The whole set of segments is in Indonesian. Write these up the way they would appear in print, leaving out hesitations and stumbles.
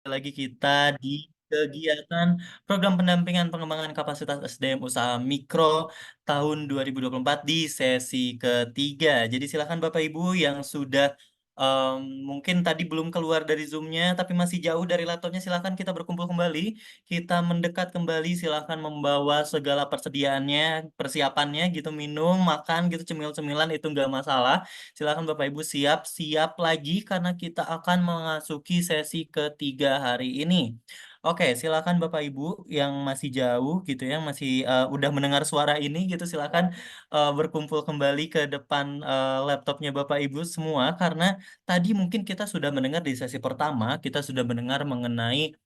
lagi kita di kegiatan program pendampingan pengembangan kapasitas SDM usaha mikro tahun 2024 di sesi ketiga. Jadi silakan Bapak Ibu yang sudah em, mungkin tadi belum keluar dari Zoom-nya tapi masih jauh dari laptopnya, silakan kita berkumpul kembali, kita mendekat kembali, silakan membawa segala persediaannya, persiapannya gitu, minum, makan gitu, cemil-cemilan itu nggak masalah. Silakan Bapak Ibu siap-siap lagi karena kita akan memasuki sesi ketiga hari ini. Oke, silakan Bapak Ibu yang masih jauh gitu ya, masih udah mendengar suara ini gitu, silakan berkumpul kembali ke depan laptopnya Bapak Ibu semua karena tadi mungkin kita sudah mendengar di sesi pertama, kita sudah mendengar mengenai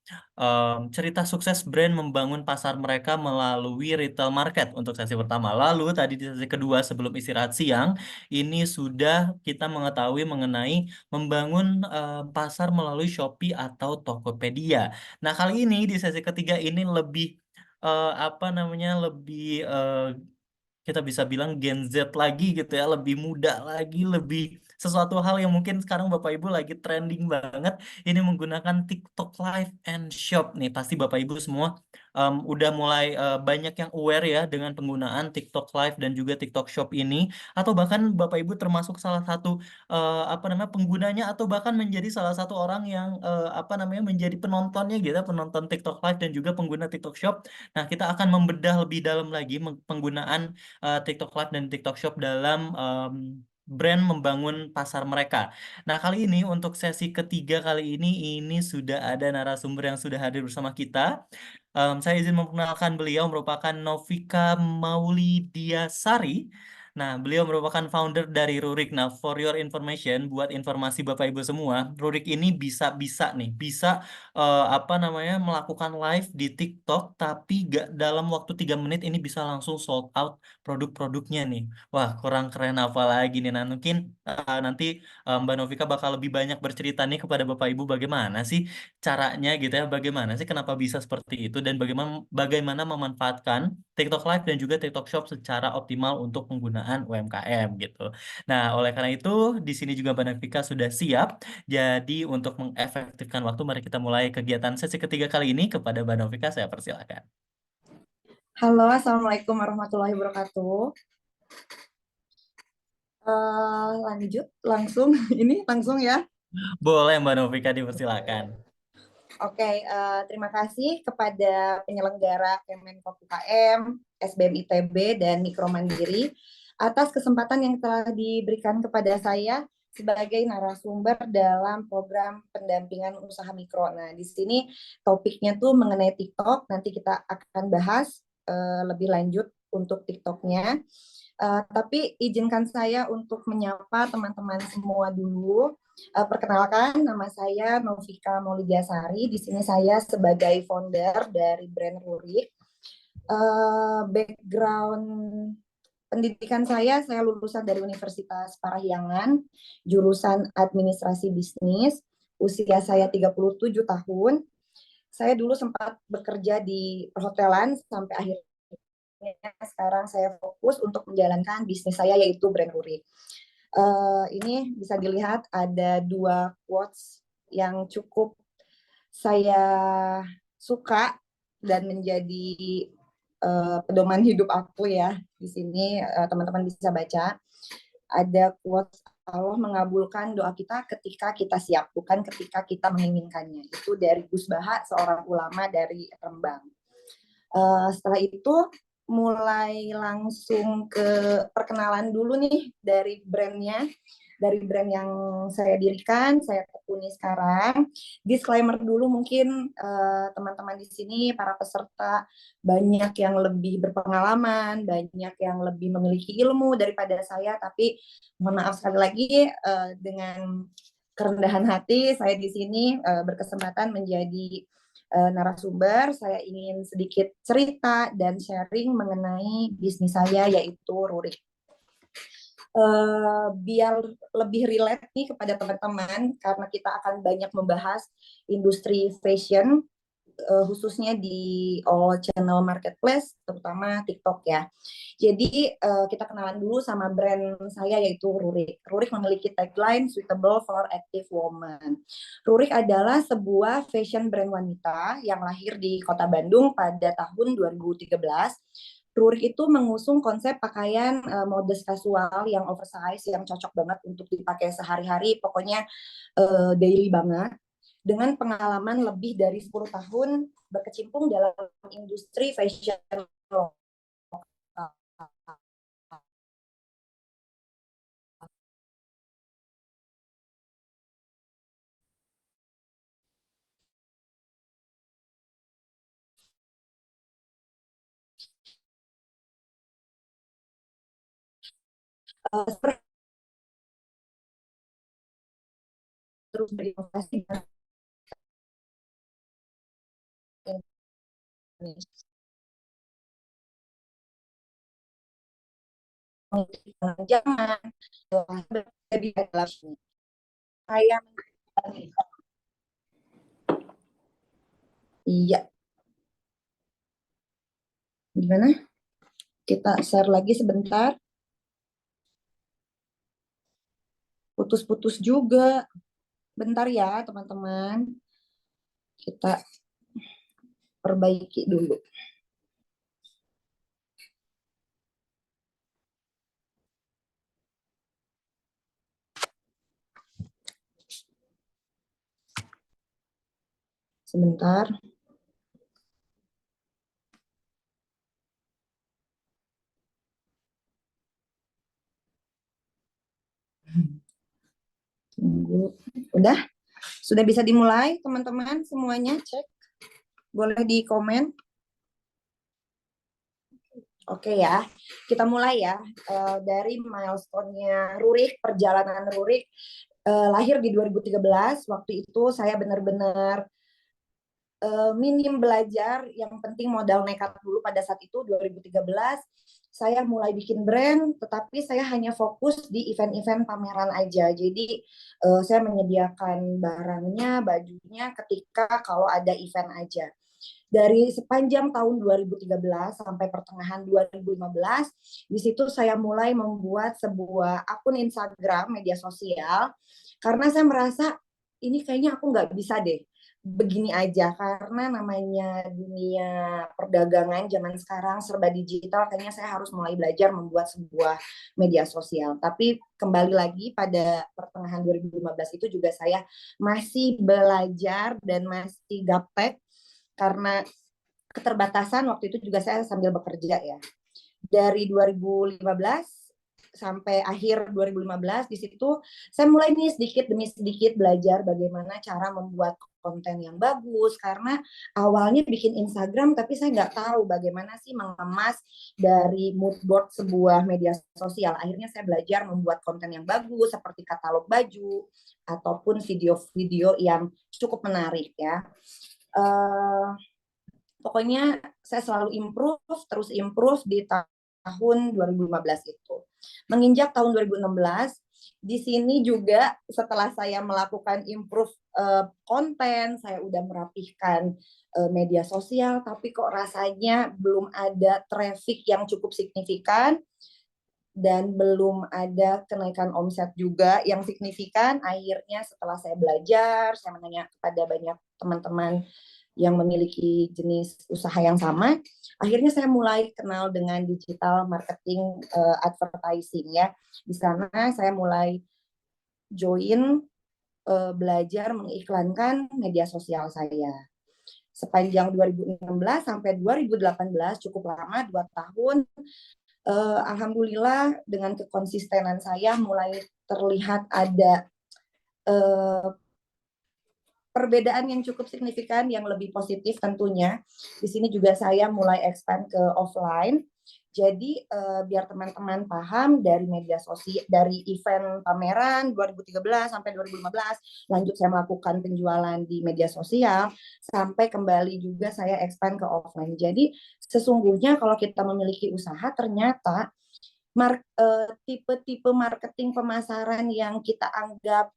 cerita sukses brand membangun pasar mereka melalui retail market untuk sesi pertama. Lalu tadi di sesi kedua sebelum istirahat siang ini sudah kita mengetahui mengenai membangun pasar melalui Shopee atau Tokopedia. Nah, kali ini di sesi ketiga ini lebih apa namanya, lebih kita bisa bilang Gen Z lagi gitu ya, lebih muda lagi, lebih sesuatu hal yang mungkin sekarang Bapak Ibu lagi trending banget. Ini menggunakan TikTok Live and Shop nih. Pasti Bapak Ibu semua udah mulai banyak yang aware ya dengan penggunaan TikTok Live dan juga TikTok Shop ini. Atau bahkan Bapak Ibu termasuk salah satu apa namanya penggunanya atau bahkan menjadi salah satu orang yang apa namanya menjadi penontonnya gitu, penonton TikTok Live dan juga pengguna TikTok Shop. Nah, kita akan membedah lebih dalam lagi penggunaan TikTok Live dan TikTok Shop dalam brand membangun pasar mereka. Nah, kali ini untuk sesi ketiga kali ini sudah ada narasumber yang sudah hadir bersama kita. Saya izin memperkenalkan beliau merupakan Novika Maulidiasari. Nah, beliau merupakan founder dari Rurik. Nah, for your information, buat informasi Bapak Ibu semua, Rurik ini bisa nih, bisa apa namanya melakukan live di TikTok, tapi gak dalam waktu 3 menit ini bisa langsung sold out produk-produknya nih. Wah, kurang keren apa lagi nih. Nah, mungkin nanti Mbak Novika bakal lebih banyak bercerita nih kepada Bapak Ibu bagaimana sih caranya gitu ya, bagaimana sih kenapa bisa seperti itu dan bagaimana bagaimana memanfaatkan TikTok Live dan juga TikTok Shop secara optimal untuk penggunaan UMKM gitu. Nah, oleh karena itu di sini juga Mbak Novika sudah siap. Jadi untuk mengefektifkan waktu, mari kita mulai kegiatan sesi ketiga kali ini. Kepada Mbak Novika saya persilakan. Halo, Assalamualaikum warahmatullahi wabarakatuh. Lanjut langsung, ini langsung ya. Boleh Mbak Novika dipersilakan. Oke, terima kasih kepada penyelenggara Kemenko UKM, SBM ITB, dan Mikro Mandiri atas kesempatan yang telah diberikan kepada saya sebagai narasumber dalam program pendampingan usaha mikro. Nah, di sini topiknya tuh mengenai TikTok. Nanti kita akan bahas lebih lanjut untuk TikToknya. Tapi izinkan saya untuk menyapa teman-teman semua dulu. Perkenalkan, nama saya Novika Maulidiasari. Di sini saya sebagai founder dari brand Rurik. Background pendidikan saya lulusan dari Universitas Parahyangan, jurusan Administrasi Bisnis. Usia saya 37 tahun. Saya dulu sempat bekerja di perhotelan sampai akhirnya sekarang saya fokus untuk menjalankan bisnis saya yaitu brand Rurik. Ini bisa dilihat ada dua quotes yang cukup saya suka dan menjadi pedoman hidup aku ya. Di sini teman-teman bisa baca. Ada quotes Allah mengabulkan doa kita ketika kita siap, bukan ketika kita menginginkannya. Itu dari Gus Baha, seorang ulama dari Rembang. Setelah itu mulai langsung ke perkenalan dulu nih dari brandnya, dari brand yang saya dirikan, saya tekuni sekarang. Disclaimer dulu mungkin teman-teman di sini, para peserta, banyak yang lebih berpengalaman, banyak yang lebih memiliki ilmu daripada saya, tapi mohon maaf sekali lagi dengan kerendahan hati, saya di sini berkesempatan menjadi narasumber. Saya ingin sedikit cerita dan sharing mengenai bisnis saya yaitu Rurik. Biar lebih relate nih kepada teman-teman karena kita akan banyak membahas industri fashion. khususnya di all channel marketplace, terutama TikTok ya. Jadi kita kenalan dulu sama brand saya yaitu Rurik. Rurik memiliki tagline suitable for active woman. Rurik adalah sebuah fashion brand wanita yang lahir di Kota Bandung pada tahun 2013. Rurik itu mengusung konsep pakaian modest kasual yang oversize, yang cocok banget untuk dipakai sehari-hari, pokoknya daily banget. Dengan pengalaman lebih dari 10 tahun berkecimpung dalam industri fashion lokal. Terus berinovasi dengan Indonesia. Jangan lebih dalam saya. Iya, gimana? Kita share lagi sebentar. Putus-putus juga. Bentar ya, teman-teman. Kita perbaiki dulu. Sebentar. Tunggu. Udah? Sudah bisa dimulai, teman-teman? Semuanya cek. Boleh di komen. Oke ya, kita mulai ya dari milestone-nya Rurik, perjalanan Rurik lahir di 2013. Waktu itu saya benar-benar minim belajar, yang penting modal nekat dulu pada saat itu 2013. Saya mulai bikin brand, tetapi saya hanya fokus di event-event pameran aja. Jadi saya menyediakan barangnya, bajunya ketika kalau ada event aja. Dari sepanjang tahun 2013 sampai pertengahan 2015, di situ saya mulai membuat sebuah akun Instagram media sosial karena saya merasa ini kayaknya aku nggak bisa deh begini aja, karena namanya dunia perdagangan zaman sekarang serba digital, kayaknya saya harus mulai belajar membuat sebuah media sosial. Tapi kembali lagi pada pertengahan 2015 itu juga saya masih belajar dan masih gaptek karena keterbatasan. Waktu itu juga saya sambil bekerja ya. Dari 2015 sampai akhir 2015, di situ saya mulai nih sedikit demi sedikit belajar bagaimana cara membuat konten yang bagus, karena awalnya bikin Instagram tapi saya nggak tahu bagaimana sih mengemas dari mood board sebuah media sosial. Akhirnya saya belajar membuat konten yang bagus seperti katalog baju ataupun video-video yang cukup menarik ya. Pokoknya saya selalu improve, terus improve di tahun 2015 itu. Menginjak tahun 2016, di sini juga setelah saya melakukan improve konten, saya udah merapihkan media sosial, tapi kok rasanya belum ada traffic yang cukup signifikan dan belum ada kenaikan omset juga yang signifikan. Akhirnya setelah saya belajar, saya menanya kepada banyak teman-teman yang memiliki jenis usaha yang sama, akhirnya saya mulai kenal dengan digital marketing advertising ya. Di sana saya mulai join belajar mengiklankan media sosial saya. Sepanjang 2016 sampai 2018, cukup lama, 2 tahun, alhamdulillah dengan kekonsistenan saya mulai terlihat ada perbedaan yang cukup signifikan, yang lebih positif tentunya. Di sini juga saya mulai expand ke offline. Jadi biar teman-teman paham, dari media sosial, dari event pameran 2013 sampai 2015, lanjut saya melakukan penjualan di media sosial, sampai kembali juga saya expand ke offline. Jadi sesungguhnya kalau kita memiliki usaha, ternyata tipe-tipe marketing pemasaran yang kita anggap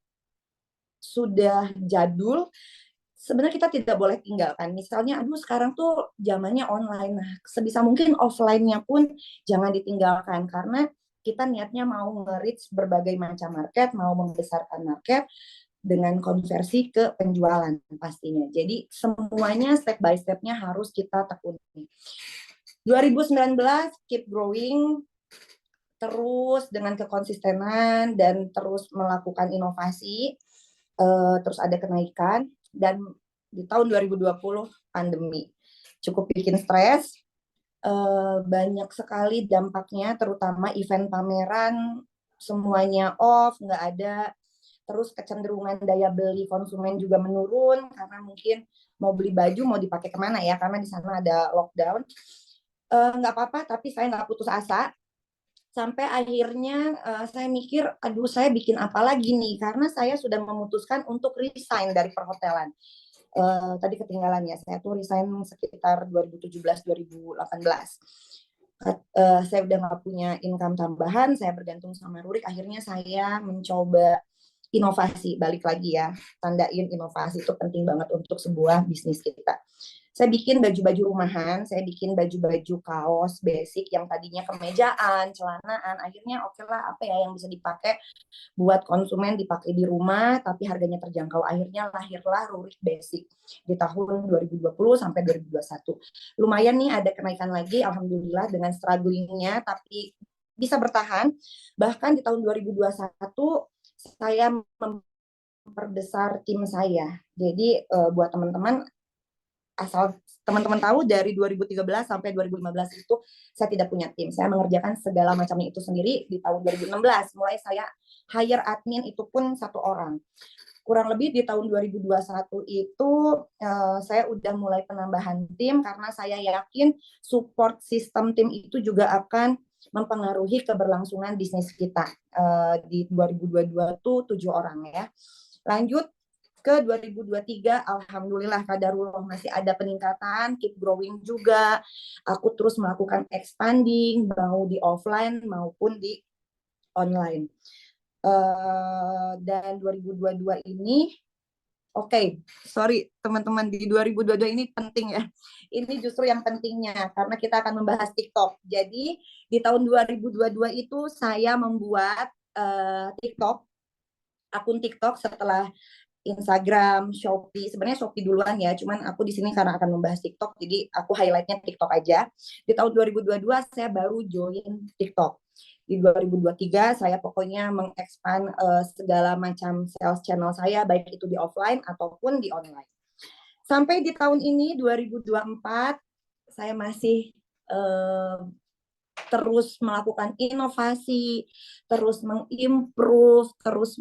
sudah jadul, sebenarnya kita tidak boleh tinggalkan. Misalnya, aduh sekarang tuh zamannya online. Nah, sebisa mungkin offline-nya pun jangan ditinggalkan karena kita niatnya mau nge-reach berbagai macam market, mau membesarkan market dengan konversi ke penjualan pastinya. Jadi semuanya step by step-nya harus kita tekuni. 2019 keep growing terus dengan kekonsistenan dan terus melakukan inovasi, terus ada kenaikan, dan di tahun 2020 pandemi cukup bikin stres, banyak sekali dampaknya, terutama event pameran semuanya off, nggak ada, terus kecenderungan daya beli konsumen juga menurun karena mungkin mau beli baju mau dipakai kemana ya karena di sana ada lockdown. Nggak apa-apa, tapi saya nggak putus asa sampai akhirnya saya mikir, aduh saya bikin apa lagi nih, karena saya sudah memutuskan untuk resign dari perhotelan. Tadi ketinggalan ya, saya tuh resign sekitar 2017-2018. Saya udah nggak punya income tambahan, saya bergantung sama Rurik, akhirnya saya mencoba inovasi, balik lagi ya, tandain inovasi itu penting banget untuk sebuah bisnis kita. Saya bikin baju-baju rumahan, saya bikin baju-baju kaos basic yang tadinya kemejaan, celanaan, akhirnya oke lah apa ya yang bisa dipakai buat konsumen dipakai di rumah tapi harganya terjangkau. Akhirnya lahirlah Rurik Basic di tahun 2020 sampai 2021. Lumayan nih ada kenaikan lagi alhamdulillah dengan strugglingnya tapi bisa bertahan. Bahkan di tahun 2021 saya memperbesar tim saya. Jadi buat teman-teman, asal teman-teman tahu dari 2013 sampai 2015 itu saya tidak punya tim. Saya mengerjakan segala macamnya itu sendiri. Di tahun 2016 mulai saya hire admin itu pun satu orang. Kurang lebih di tahun 2021 itu saya udah mulai penambahan tim karena saya yakin support sistem tim itu juga akan mempengaruhi keberlangsungan bisnis kita. Di 2022 tuh 7 orang ya. Lanjut ke 2023, alhamdulillah kadarullah masih ada peningkatan, keep growing juga. Aku terus melakukan expanding, mau di offline maupun di online. Dan 2022 ini, oke, sorry teman-teman, di 2022 ini penting ya. Ini justru yang pentingnya karena kita akan membahas TikTok. Jadi di tahun 2022 itu saya membuat TikTok, akun TikTok setelah Instagram, Shopee. Sebenarnya Shopee duluan ya, cuman aku di sini karena akan membahas TikTok, jadi aku highlightnya TikTok aja. Di tahun 2022 saya baru join TikTok. Di 2023 saya pokoknya mengekspan segala macam sales channel saya, baik itu di offline ataupun di online. Sampai di tahun ini 2024 saya masih terus melakukan inovasi, terus mengimprove, terus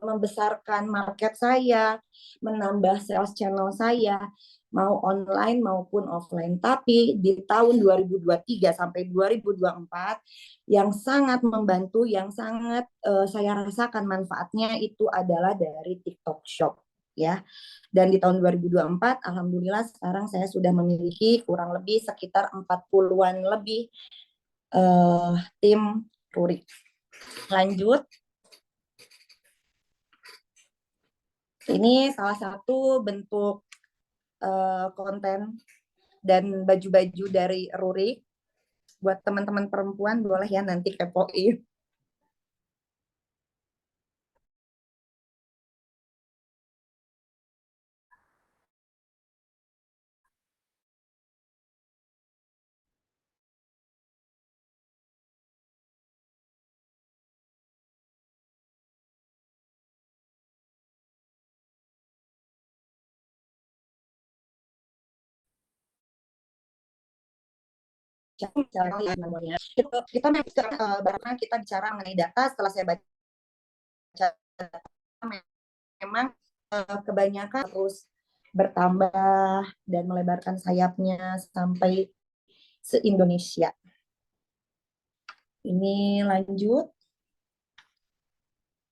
membesarkan market saya, menambah sales channel saya, mau online maupun offline. Tapi di tahun 2023 sampai 2024 yang sangat membantu, yang sangat saya rasakan manfaatnya itu adalah dari TikTok Shop ya. Dan di tahun 2024 alhamdulillah sekarang saya sudah memiliki kurang lebih sekitar 40-an lebih tim Rurik. Lanjut, ini salah satu bentuk konten dan baju-baju dari Rurik. Buat teman-teman perempuan boleh ya nanti kepoin. Kita baru kita bicara mengenai data. Setelah saya baca, memang kebanyakan terus bertambah dan melebarkan sayapnya sampai se-Indonesia. Ini lanjut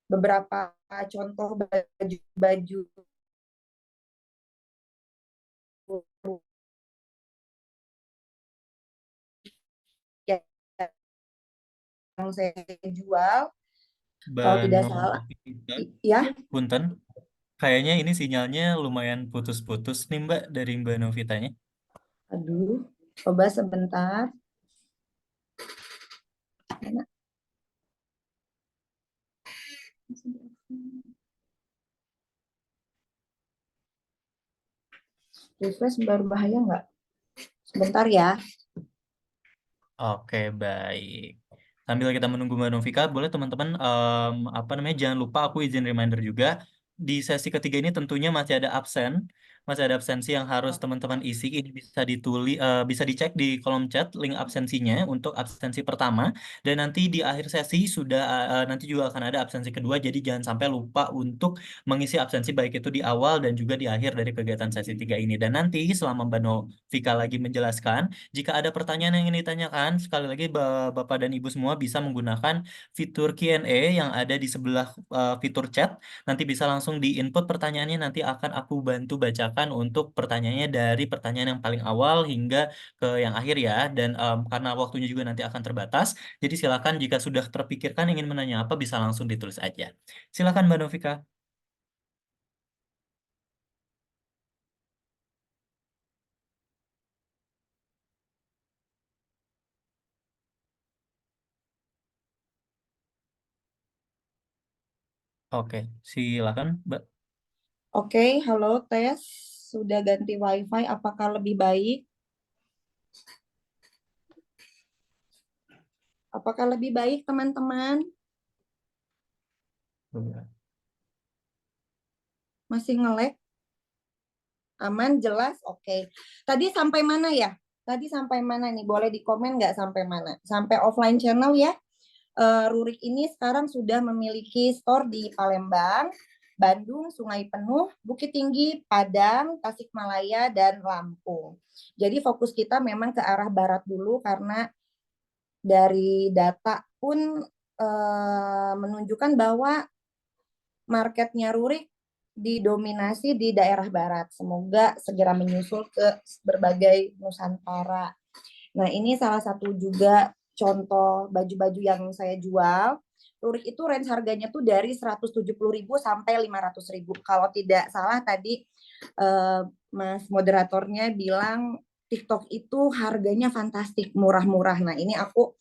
beberapa contoh baju-baju yang saya jual. Kalau tidak salah, Banovita, ya, Punten. Kayaknya ini sinyalnya lumayan putus-putus nih Mbak dari Mbak Novitanya. Aduh, coba sebentar. Mana? Refresh baru bahaya nggak? Sebentar ya. Oke, baik. Sambil kita menunggu Mbak Novika, boleh teman-teman apa namanya jangan lupa aku izin reminder juga di sesi ketiga ini tentunya masih ada absen, masih ada absensi yang harus teman-teman isi. Ini bisa bisa dicek di kolom chat link absensinya untuk absensi pertama dan nanti di akhir sesi sudah nanti juga akan ada absensi kedua. Jadi jangan sampai lupa untuk mengisi absensi baik itu di awal dan juga di akhir dari kegiatan sesi tiga ini. Dan nanti selama Mbak Novika lagi menjelaskan jika ada pertanyaan yang ingin ditanyakan, sekali lagi Bapak dan Ibu semua bisa menggunakan fitur Q&A yang ada di sebelah fitur chat. Nanti bisa langsung di-input pertanyaannya, nanti akan aku bantu bacakan untuk pertanyaannya dari pertanyaan yang paling awal hingga ke yang akhir ya. Dan karena waktunya juga nanti akan terbatas, jadi silakan jika sudah terpikirkan ingin menanya apa, bisa langsung ditulis aja. Silakan Mbak Novika. Oke, silakan Mbak. Oke, halo tes. Sudah ganti WiFi, apakah lebih baik? Apakah lebih baik, teman-teman? Masih nge-lag? Aman, jelas? Oke. Tadi sampai mana ya? Tadi sampai mana nih? Boleh di komen nggak sampai mana? Sampai offline channel ya. Rurik ini sekarang sudah memiliki store di Palembang, Bandung, Sungai Penuh, Bukit Tinggi, Padang, Tasikmalaya, dan Lampung. Jadi fokus kita memang ke arah barat dulu karena dari data pun menunjukkan bahwa marketnya Rurik didominasi di daerah barat. Semoga segera menyusul ke berbagai Nusantara. Nah, ini salah satu juga contoh baju-baju yang saya jual. Lurik itu range harganya tuh dari 170.000 sampai 500.000. Kalau tidak salah tadi Mas moderatornya bilang TikTok itu harganya fantastik, murah-murah. Nah, ini aku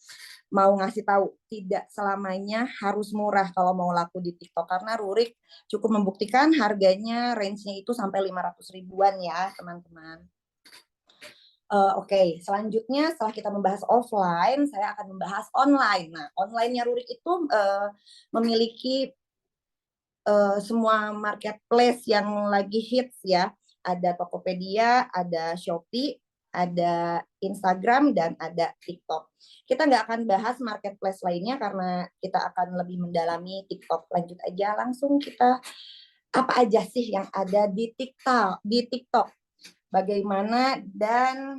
mau ngasih tahu tidak selamanya harus murah kalau mau laku di TikTok karena Rurik cukup membuktikan harganya range-nya itu sampai 500 ribuan ya, teman-teman. Oke, selanjutnya setelah kita membahas offline, saya akan membahas online. Nah, online-nya Rurik itu memiliki semua marketplace yang lagi hits ya. Ada Tokopedia, ada Shopee, ada Instagram, dan ada TikTok. Kita nggak akan bahas marketplace lainnya karena kita akan lebih mendalami TikTok. Lanjut aja, langsung kita apa aja sih yang ada di TikTok? Bagaimana dan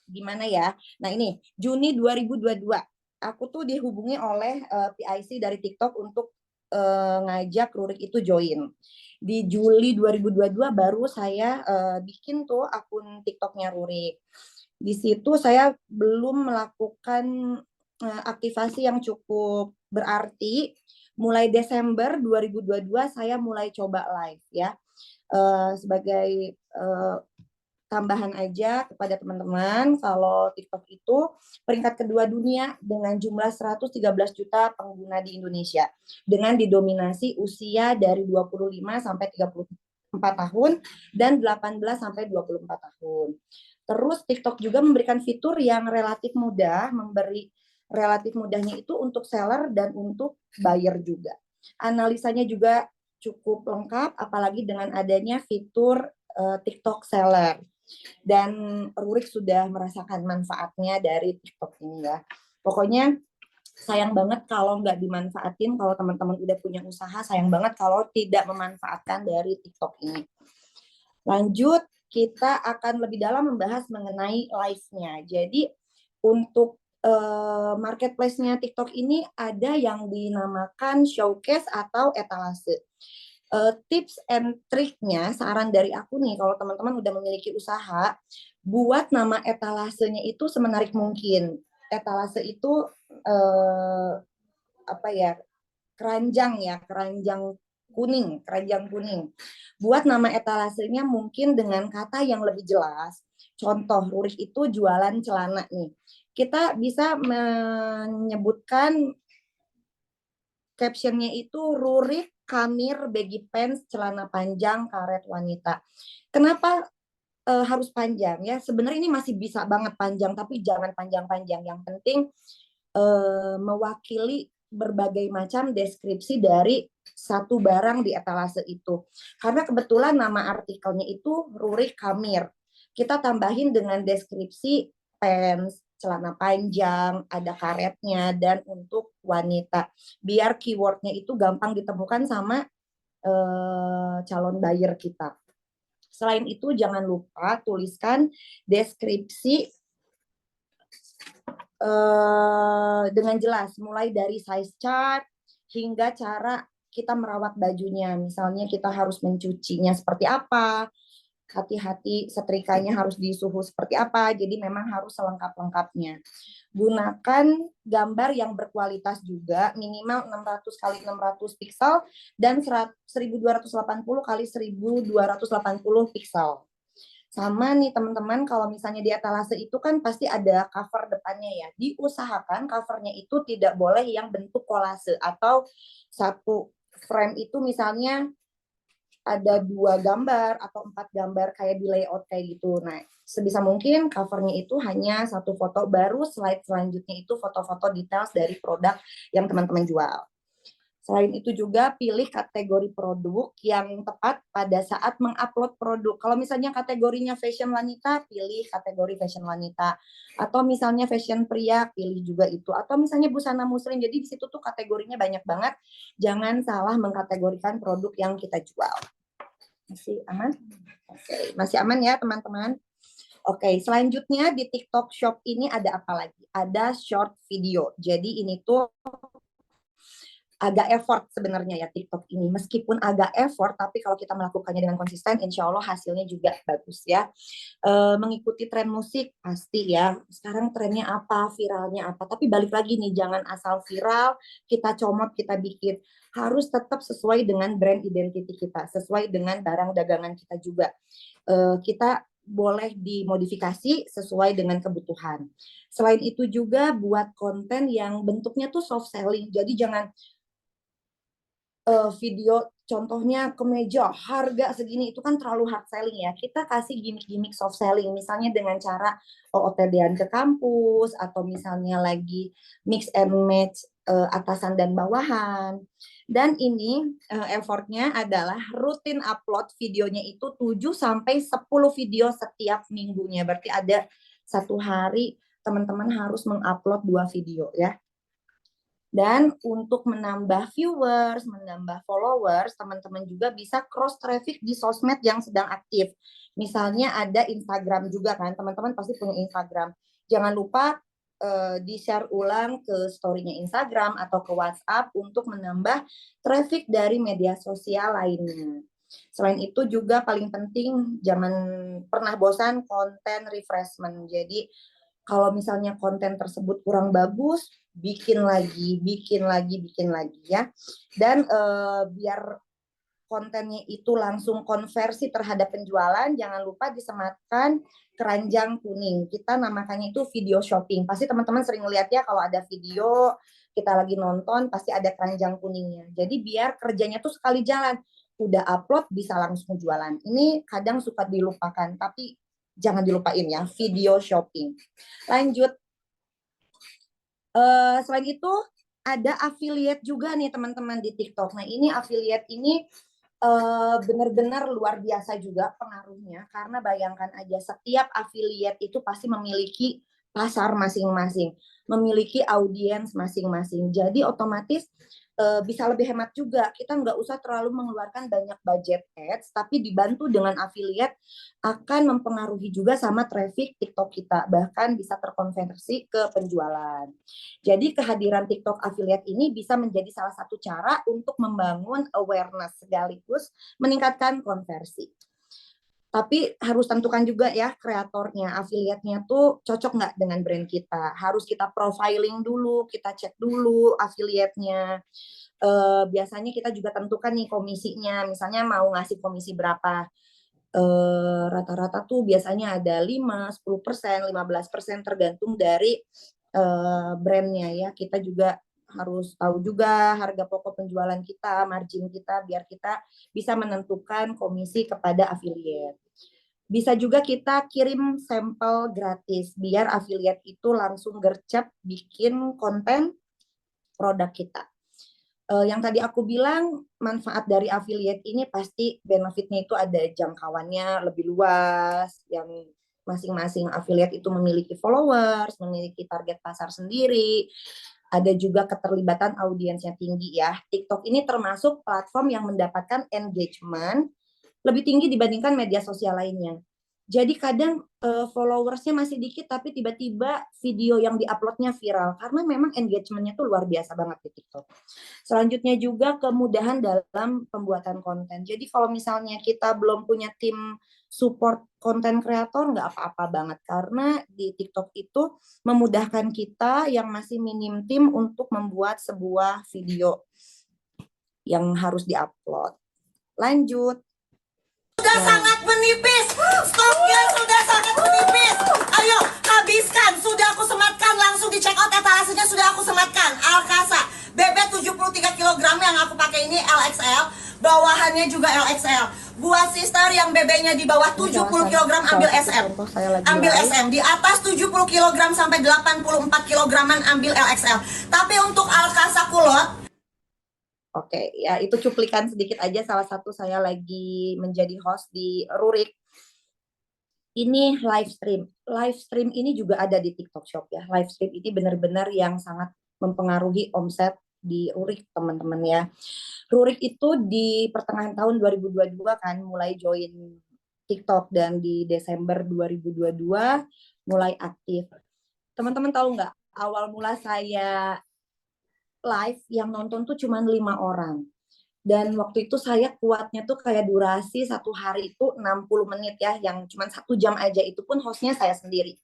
gimana ya? Nah ini Juni 2022 aku tuh dihubungi oleh PIC dari TikTok untuk ngajak Rurik itu join. Di Juli 2022 baru saya bikin tuh akun TikToknya Rurik. Di situ saya belum melakukan aktivasi yang cukup berarti. Mulai Desember 2022 saya mulai coba live ya. Sebagai tambahan aja kepada teman-teman, kalau TikTok itu peringkat kedua dunia dengan jumlah 113 juta pengguna di Indonesia, dengan didominasi usia dari 25 sampai 34 tahun dan 18 sampai 24 tahun. Terus TikTok juga memberikan fitur yang relatif mudah, memberi relatif mudahnya itu untuk seller dan untuk buyer juga. Analisanya juga cukup lengkap, apalagi dengan adanya fitur TikTok Seller dan Rurik sudah merasakan manfaatnya dari TikTok ini ya. Pokoknya sayang banget kalau nggak dimanfaatin, kalau teman-teman udah punya usaha, sayang banget kalau tidak memanfaatkan dari TikTok ini. Lanjut, kita akan lebih dalam membahas mengenai live-nya. Jadi untuk marketplace-nya TikTok ini ada yang dinamakan showcase atau etalase. Tips and triknya, saran dari aku nih, kalau teman-teman udah memiliki usaha, buat nama etalasenya itu semenarik mungkin. Etalase itu apa ya, keranjang ya, keranjang kuning, keranjang kuning. Buat nama etalasenya mungkin dengan kata yang lebih jelas. Contoh, Rurik itu jualan celana nih. Kita bisa menyebutkan captionnya itu Rurik Kamir baggy pants celana panjang karet wanita. Kenapa harus panjang ya? Sebenarnya ini masih bisa banget panjang, tapi jangan panjang-panjang. Yang penting mewakili berbagai macam deskripsi dari satu barang di etalase itu. Karena kebetulan nama artikelnya itu Rurik Kamir. Kita tambahin dengan deskripsi pants, celana panjang, ada karetnya, dan untuk wanita. Biar keywordnya itu gampang ditemukan sama calon buyer kita. Selain itu, jangan lupa tuliskan deskripsi dengan jelas, mulai dari size chart hingga cara kita merawat bajunya. Misalnya kita harus mencucinya seperti apa, hati-hati setrikanya harus di suhu seperti apa, jadi memang harus selengkap-lengkapnya. Gunakan gambar yang berkualitas juga, minimal 600 kali 600 piksel dan 1280 kali 1280 piksel. Sama nih teman-teman, kalau misalnya di etalase itu kan pasti ada cover depannya ya. Diusahakan covernya itu tidak boleh yang bentuk kolase atau satu frame itu misalnya ada 2 gambar atau 4 gambar kayak di layout kayak gitu. Nah, sebisa mungkin covernya itu hanya satu foto, baru slide selanjutnya itu foto-foto details dari produk yang teman-teman jual. Selain itu juga pilih kategori produk yang tepat pada saat mengupload produk. Kalau misalnya kategorinya fashion wanita, pilih kategori fashion wanita. Atau misalnya fashion pria, pilih juga itu. Atau misalnya busana muslim, jadi di situ tuh kategorinya banyak banget. Jangan salah mengkategorikan produk yang kita jual. Masih aman? Oke, masih aman ya teman-teman? Oke, selanjutnya di TikTok Shop ini ada apa lagi? Ada short video. Jadi ini tuh agak effort sebenarnya ya TikTok ini. Meskipun agak effort, tapi kalau kita melakukannya dengan konsisten, insya Allah hasilnya juga bagus ya. Mengikuti tren musik pasti ya. Sekarang trennya apa, viralnya apa. Tapi balik lagi nih, jangan asal viral, kita comot, kita bikin. Harus tetap sesuai dengan brand identity kita, sesuai dengan barang dagangan kita juga. Kita boleh dimodifikasi sesuai dengan kebutuhan. Selain itu juga buat konten yang bentuknya tuh soft selling. Jadi jangan video contohnya kemeja harga segini, itu kan terlalu hard selling ya. Kita kasih gimmick-gimmick soft selling, misalnya dengan cara OOTD-an ke kampus, atau misalnya lagi mix and match atasan dan bawahan. Dan ini effortnya adalah rutin upload videonya itu 7 sampai 10 video setiap minggunya. Berarti ada satu hari teman-teman harus mengupload 2 video ya. Dan untuk menambah viewers, menambah followers, teman-teman juga bisa cross traffic di sosmed yang sedang aktif. Misalnya ada Instagram juga kan, teman-teman pasti punya Instagram. Jangan lupa di-share ulang ke story-nya Instagram atau ke WhatsApp untuk menambah traffic dari media sosial lainnya. Selain itu juga paling penting, jangan pernah bosan konten refreshment. Jadi kalau misalnya konten tersebut kurang bagus, bikin lagi ya. Dan biar kontennya itu langsung konversi terhadap penjualan, jangan lupa disematkan keranjang kuning. Kita namakannya itu video shopping. Pasti teman-teman sering lihat ya, kalau ada video kita lagi nonton pasti ada keranjang kuningnya. Jadi biar kerjanya tuh sekali jalan, udah upload bisa langsung jualan. Ini kadang suka dilupakan, tapi jangan dilupain ya, video shopping. Lanjut. Selain itu ada affiliate juga nih teman-teman di TikTok. Nah ini affiliate ini benar-benar luar biasa juga pengaruhnya, karena bayangkan aja setiap affiliate itu pasti memiliki pasar masing-masing, memiliki audiens masing-masing. Jadi otomatis bisa lebih hemat juga. Kita nggak usah terlalu mengeluarkan banyak budget ads, tapi dibantu dengan affiliate akan mempengaruhi juga sama traffic TikTok kita, bahkan bisa terkonversi ke penjualan. Jadi kehadiran TikTok affiliate ini bisa menjadi salah satu cara untuk membangun awareness sekaligus meningkatkan konversi. Tapi harus tentukan juga ya kreatornya, afiliatnya tuh cocok nggak dengan brand kita. Harus kita profiling dulu, kita cek dulu afiliatnya. Biasanya kita juga tentukan nih komisinya, misalnya mau ngasih komisi berapa. Rata-rata tuh biasanya ada 5, 10%, 15% tergantung dari brandnya ya. Kita juga harus tahu juga harga pokok penjualan kita, margin kita, biar kita bisa menentukan komisi kepada afiliat. Bisa juga kita kirim sampel gratis, biar afiliat itu langsung gercep bikin konten produk kita. Yang tadi aku bilang, manfaat dari affiliate ini pasti benefitnya itu ada jangkauannya lebih luas, yang masing-masing affiliate itu memiliki followers, memiliki target pasar sendiri, ada juga keterlibatan audiensnya tinggi ya. TikTok ini termasuk platform yang mendapatkan engagement lebih tinggi dibandingkan media sosial lainnya. Jadi kadang followersnya masih dikit tapi tiba-tiba video yang diuploadnya viral karena memang engagementnya tuh luar biasa banget di TikTok. Selanjutnya juga kemudahan dalam pembuatan konten. Jadi kalau misalnya kita belum punya tim support konten kreator nggak apa-apa banget karena di TikTok itu memudahkan kita yang masih minim tim untuk membuat sebuah video yang harus diupload. Lanjut. Sudah sangat menipis. Stoknya sudah sangat menipis. Ayo, habiskan. Sudah aku sematkan. Langsung di check out etalasenya sudah aku sematkan. Alkasa. Bebek 73 kg yang aku pakai ini LXL. Bawahannya juga LXL. Buat sister yang bebeknya di bawah 70 kg ambil SM. Ambil SM. Di atas 70 kg sampai 84 kg ambil LXL. Tapi untuk Alkasa kulot Oke, ya itu cuplikan sedikit aja salah satu saya lagi menjadi host di Rurik. Ini live stream. Live stream ini juga ada di TikTok Shop ya. Live stream ini benar-benar yang sangat mempengaruhi omset di Rurik, teman-teman ya. Rurik itu di pertengahan tahun 2022 kan mulai join TikTok dan di Desember 2022 mulai aktif. Teman-teman tahu nggak, awal mula saya live yang nonton tuh cuma 5 orang. Dan waktu itu saya kuatnya tuh kayak durasi satu hari itu 60 menit ya, yang cuma 1 jam aja, itu pun hostnya saya sendiri.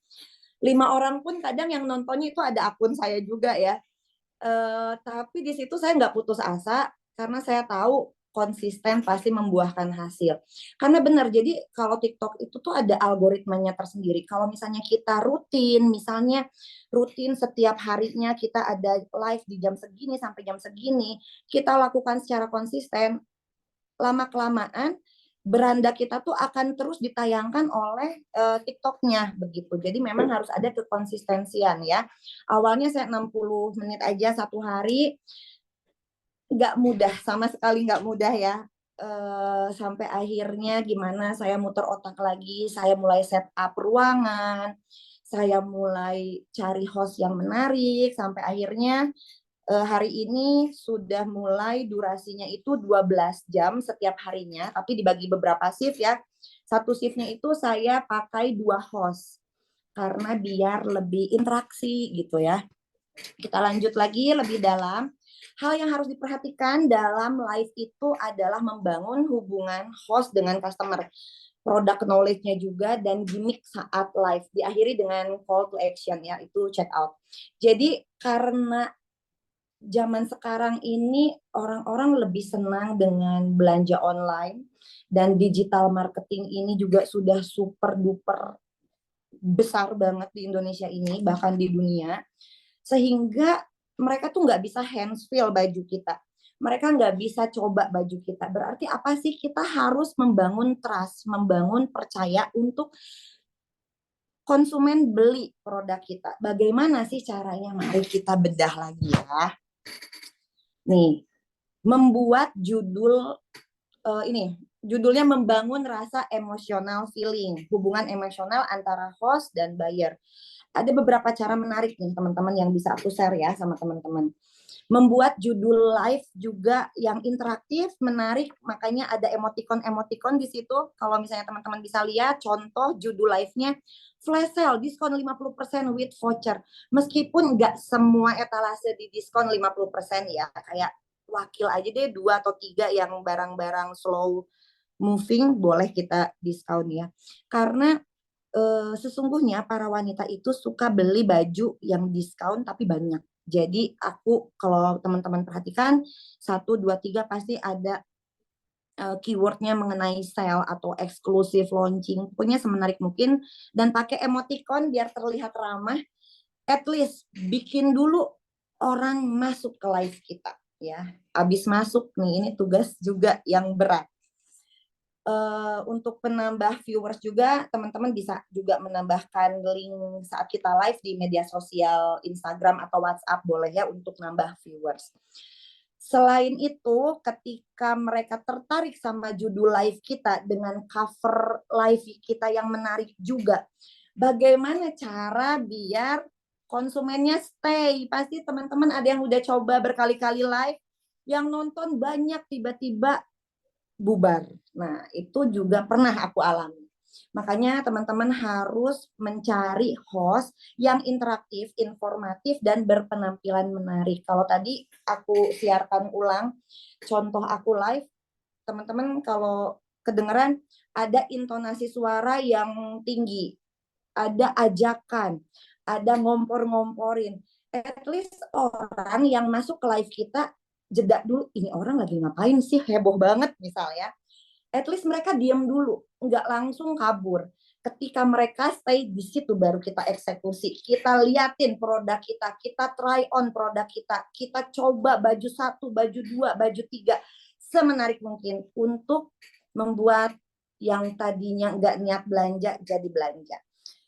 5 orang pun kadang yang nontonnya itu ada akun saya juga ya. Tapi di situ saya nggak putus asa karena saya tahu konsisten pasti membuahkan hasil. Karena benar, jadi kalau TikTok itu tuh ada algoritmanya tersendiri. Kalau misalnya kita rutin setiap harinya kita ada live di jam segini sampai jam segini, kita lakukan secara konsisten, lama-kelamaan beranda kita tuh akan terus ditayangkan oleh TikToknya begitu. Jadi memang harus ada kekonsistensian ya. Awalnya saya 60 menit aja satu hari, nggak mudah, sama sekali nggak mudah ya. Sampai akhirnya gimana saya muter otak lagi, saya mulai set up ruangan, saya mulai cari host yang menarik, sampai akhirnya hari ini sudah mulai durasinya itu 12 jam setiap harinya, tapi dibagi beberapa shift ya. Satu shiftnya itu saya pakai 2 host, karena biar lebih interaksi gitu ya. Kita lanjut lagi lebih dalam. Hal yang harus diperhatikan dalam live itu adalah membangun hubungan host dengan customer, product knowledge-nya juga, dan gimmick saat live. Diakhiri dengan call to action ya, itu check out. Jadi karena zaman sekarang ini orang-orang lebih senang dengan belanja online dan digital marketing ini juga sudah super duper besar banget di Indonesia ini, bahkan di dunia, sehingga mereka tuh nggak bisa hands feel baju kita. Mereka nggak bisa coba baju kita. Berarti apa sih? Kita harus membangun trust, membangun percaya untuk konsumen beli produk kita. Bagaimana sih caranya? Mari kita bedah lagi ya. Nih, membuat ini judulnya membangun rasa emosional feeling, hubungan emosional antara host dan buyer. Ada beberapa cara menarik nih teman-teman yang bisa aku share ya sama teman-teman. Membuat judul live juga yang interaktif, menarik, makanya ada emoticon-emoticon di situ. Kalau misalnya teman-teman bisa lihat contoh judul live-nya, flash sale diskon 50% with voucher. Meskipun nggak semua etalase di diskon 50% ya, kayak wakil aja deh 2 atau 3 yang barang-barang slow moving boleh kita diskon ya. Karena sesungguhnya para wanita itu suka beli baju yang diskon tapi banyak. Jadi aku kalau teman-teman perhatikan 1, 2, 3 pasti ada keywordnya mengenai sale atau eksklusif launching. Pokoknya semenarik mungkin dan pakai emoticon biar terlihat ramah. At least bikin dulu orang masuk ke live kita ya. Habis masuk nih ini tugas juga yang berat. Untuk penambah viewers juga teman-teman bisa juga menambahkan link saat kita live di media sosial Instagram atau WhatsApp boleh ya untuk nambah viewers. Selain itu ketika mereka tertarik sama judul live kita dengan cover live kita yang menarik juga, bagaimana cara biar konsumennya stay? Pasti teman-teman ada yang udah coba berkali-kali live, yang nonton banyak tiba-tiba bubar. Nah, itu juga pernah aku alami. Makanya teman-teman harus mencari host yang interaktif, informatif, dan berpenampilan menarik. Kalau tadi aku siarkan ulang, contoh aku live, teman-teman kalau kedengeran ada intonasi suara yang tinggi, ada ajakan, ada ngompor-ngomporin. At least orang yang masuk ke live kita jeda dulu, ini orang lagi ngapain sih, heboh banget misalnya. At least mereka diam dulu, nggak langsung kabur. Ketika mereka stay di situ baru kita eksekusi. Kita liatin produk kita, kita try on produk kita coba baju 1, baju 2, baju 3 semenarik mungkin untuk membuat yang tadinya nggak niat belanja jadi belanja.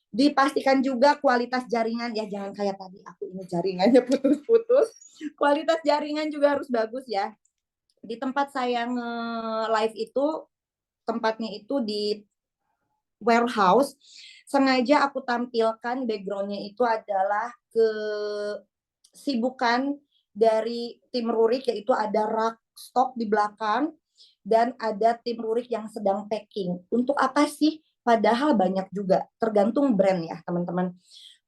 Dipastikan juga kualitas jaringan ya, jangan kayak tadi aku ini jaringannya putus-putus. Kualitas jaringan juga harus bagus ya. Di tempat saya nge-live itu tempatnya itu di warehouse, sengaja aku tampilkan backgroundnya itu adalah kesibukan dari tim Rurik, yaitu ada rak stok di belakang dan ada tim Rurik yang sedang packing. Untuk apa sih? Padahal banyak juga, tergantung brand ya teman-teman.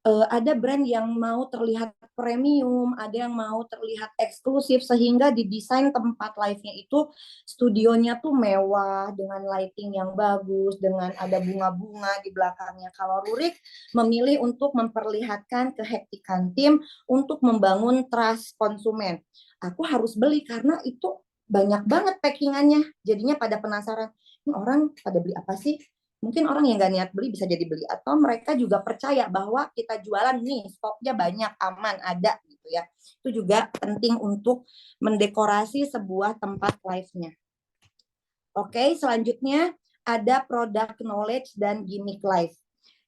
Ada brand yang mau terlihat premium, ada yang mau terlihat eksklusif, sehingga didesain tempat live-nya itu studionya tuh mewah dengan lighting yang bagus, dengan ada bunga-bunga di belakangnya. Kalau Rurik memilih untuk memperlihatkan kehektikan tim untuk membangun trust konsumen. Aku harus beli karena itu banyak banget packingannya. Jadinya pada penasaran, ini orang pada beli apa sih? Mungkin orang yang nggak niat beli bisa jadi beli, atau mereka juga percaya bahwa kita jualan nih stoknya banyak, aman, ada gitu ya. Itu juga penting untuk mendekorasi sebuah tempat live-nya. Oke, selanjutnya ada product knowledge dan gimmick live.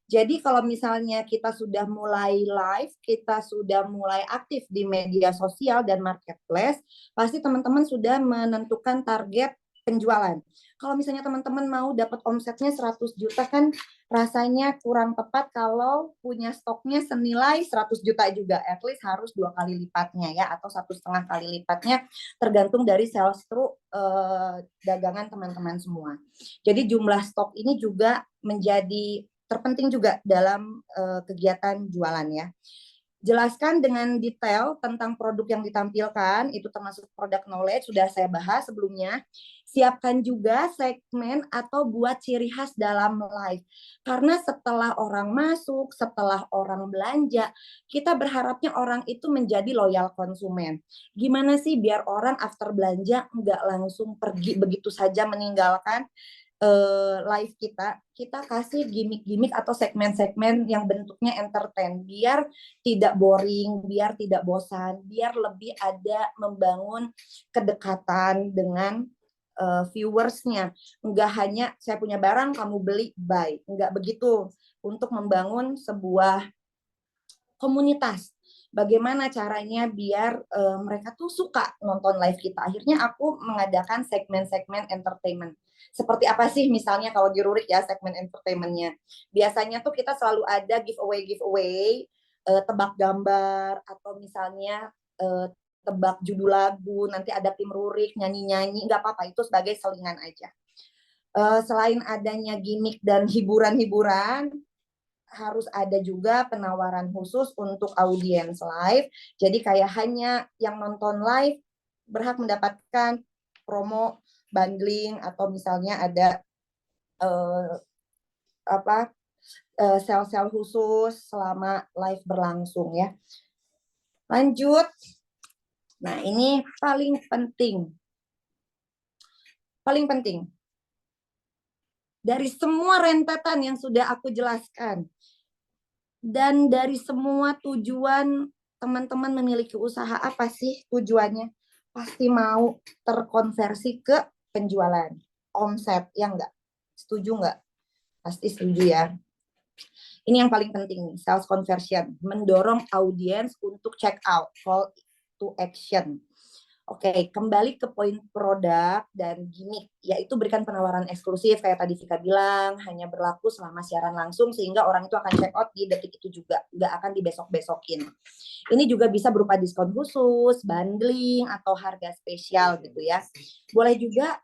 Jadi kalau misalnya kita sudah mulai live, kita sudah mulai aktif di media sosial dan marketplace, pasti teman-teman sudah menentukan target penjualan. Kalau misalnya teman-teman mau dapat omsetnya 100 juta kan rasanya kurang tepat kalau punya stoknya senilai 100 juta juga. At least harus 2 kali lipatnya ya, atau 1,5 kali lipatnya tergantung dari sales through dagangan teman-teman semua. Jadi jumlah stok ini juga menjadi terpenting juga dalam kegiatan jualan ya. Jelaskan dengan detail tentang produk yang ditampilkan, itu termasuk product knowledge, sudah saya bahas sebelumnya. Siapkan juga segmen atau buat ciri khas dalam live. Karena setelah orang masuk, setelah orang belanja, kita berharapnya orang itu menjadi loyal konsumen. Gimana sih biar orang after belanja nggak langsung pergi begitu saja meninggalkan live kita kasih gimmick-gimmick atau segmen-segmen yang bentuknya entertain, biar tidak boring, biar tidak bosan, biar lebih ada membangun kedekatan dengan viewersnya. Enggak hanya saya punya barang, kamu beli, buy. Enggak begitu. Untuk membangun sebuah komunitas. Bagaimana caranya biar mereka tuh suka nonton live kita. Akhirnya aku mengadakan segmen-segmen entertainment. Seperti apa sih misalnya kalau di Rurik ya segmen entertainmentnya. Biasanya tuh kita selalu ada giveaway, tebak gambar, atau misalnya tebak judul lagu, nanti ada tim Rurik nyanyi-nyanyi, nggak apa-apa, itu sebagai selingan aja. Selain adanya gimmick dan hiburan-hiburan, harus ada juga penawaran khusus untuk audiens live. Jadi kayak hanya yang nonton live berhak mendapatkan promo bundling atau misalnya ada eh, apa sel-sel khusus selama live berlangsung ya. Lanjut. Nah, ini paling penting. Paling penting. Dari semua rentetan yang sudah aku jelaskan, dan dari semua tujuan teman-teman memiliki usaha, apa sih tujuannya? Pasti mau terkonversi ke penjualan, omset, ya enggak? Setuju enggak? Pasti setuju ya. Ini yang paling penting nih, sales conversion, mendorong audiens untuk check out, call to action. Oke, kembali ke poin produk dan gimmick, yaitu berikan penawaran eksklusif kayak tadi Vika bilang, hanya berlaku selama siaran langsung sehingga orang itu akan check out di detik itu juga, nggak akan dibesok-besokin. Ini juga bisa berupa diskon khusus, bundling, atau harga spesial gitu ya. Boleh juga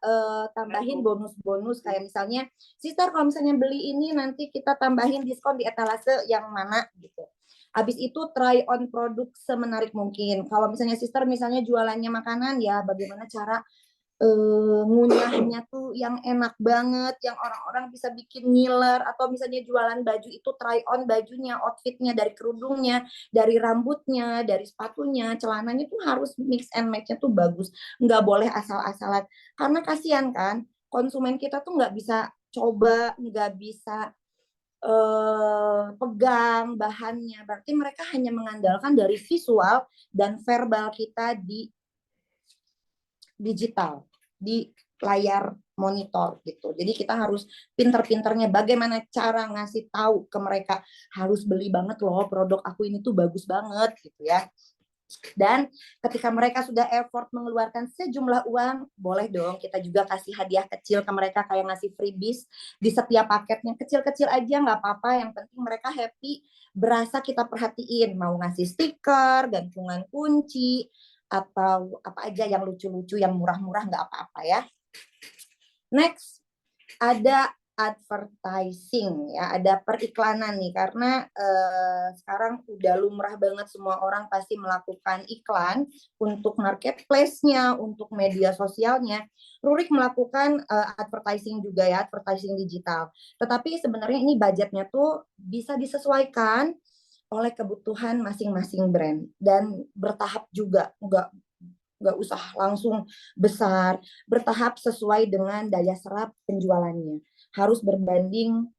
tambahin bonus-bonus kayak misalnya, sister kalau misalnya beli ini nanti kita tambahin diskon di etalase yang mana gitu. Habis itu try on produk semenarik mungkin. Kalau misalnya sister misalnya jualannya makanan ya bagaimana cara ngunyahnya tuh yang enak banget, yang orang-orang bisa bikin ngiler, atau misalnya jualan baju itu try on bajunya, outfitnya, dari kerudungnya, dari rambutnya, dari sepatunya, celananya tuh harus mix and match-nya tuh bagus, nggak boleh asal-asalan, karena kasihan kan konsumen kita tuh nggak bisa coba, nggak bisa pegang bahannya, berarti mereka hanya mengandalkan dari visual dan verbal kita di digital, di layar monitor gitu. Jadi kita harus pinter-pinternya bagaimana cara ngasih tahu ke mereka, harus beli banget loh produk aku ini tuh bagus banget gitu ya. Dan ketika mereka sudah effort mengeluarkan sejumlah uang, boleh dong kita juga kasih hadiah kecil ke mereka kayak ngasih freebies di setiap paketnya, kecil-kecil aja nggak apa-apa, yang penting mereka happy, berasa kita perhatiin, mau ngasih stiker, gantungan kunci, atau apa aja yang lucu-lucu, yang murah-murah nggak apa-apa ya. Next, ada advertising ya, ada periklanan nih, karena sekarang udah lumrah banget semua orang pasti melakukan iklan untuk marketplace-nya, untuk media sosialnya. Rurik melakukan advertising juga ya, advertising digital. Tetapi sebenarnya ini budgetnya tuh bisa disesuaikan oleh kebutuhan masing-masing brand dan bertahap juga, nggak usah langsung besar, bertahap sesuai dengan daya serap penjualannya. Harus berbanding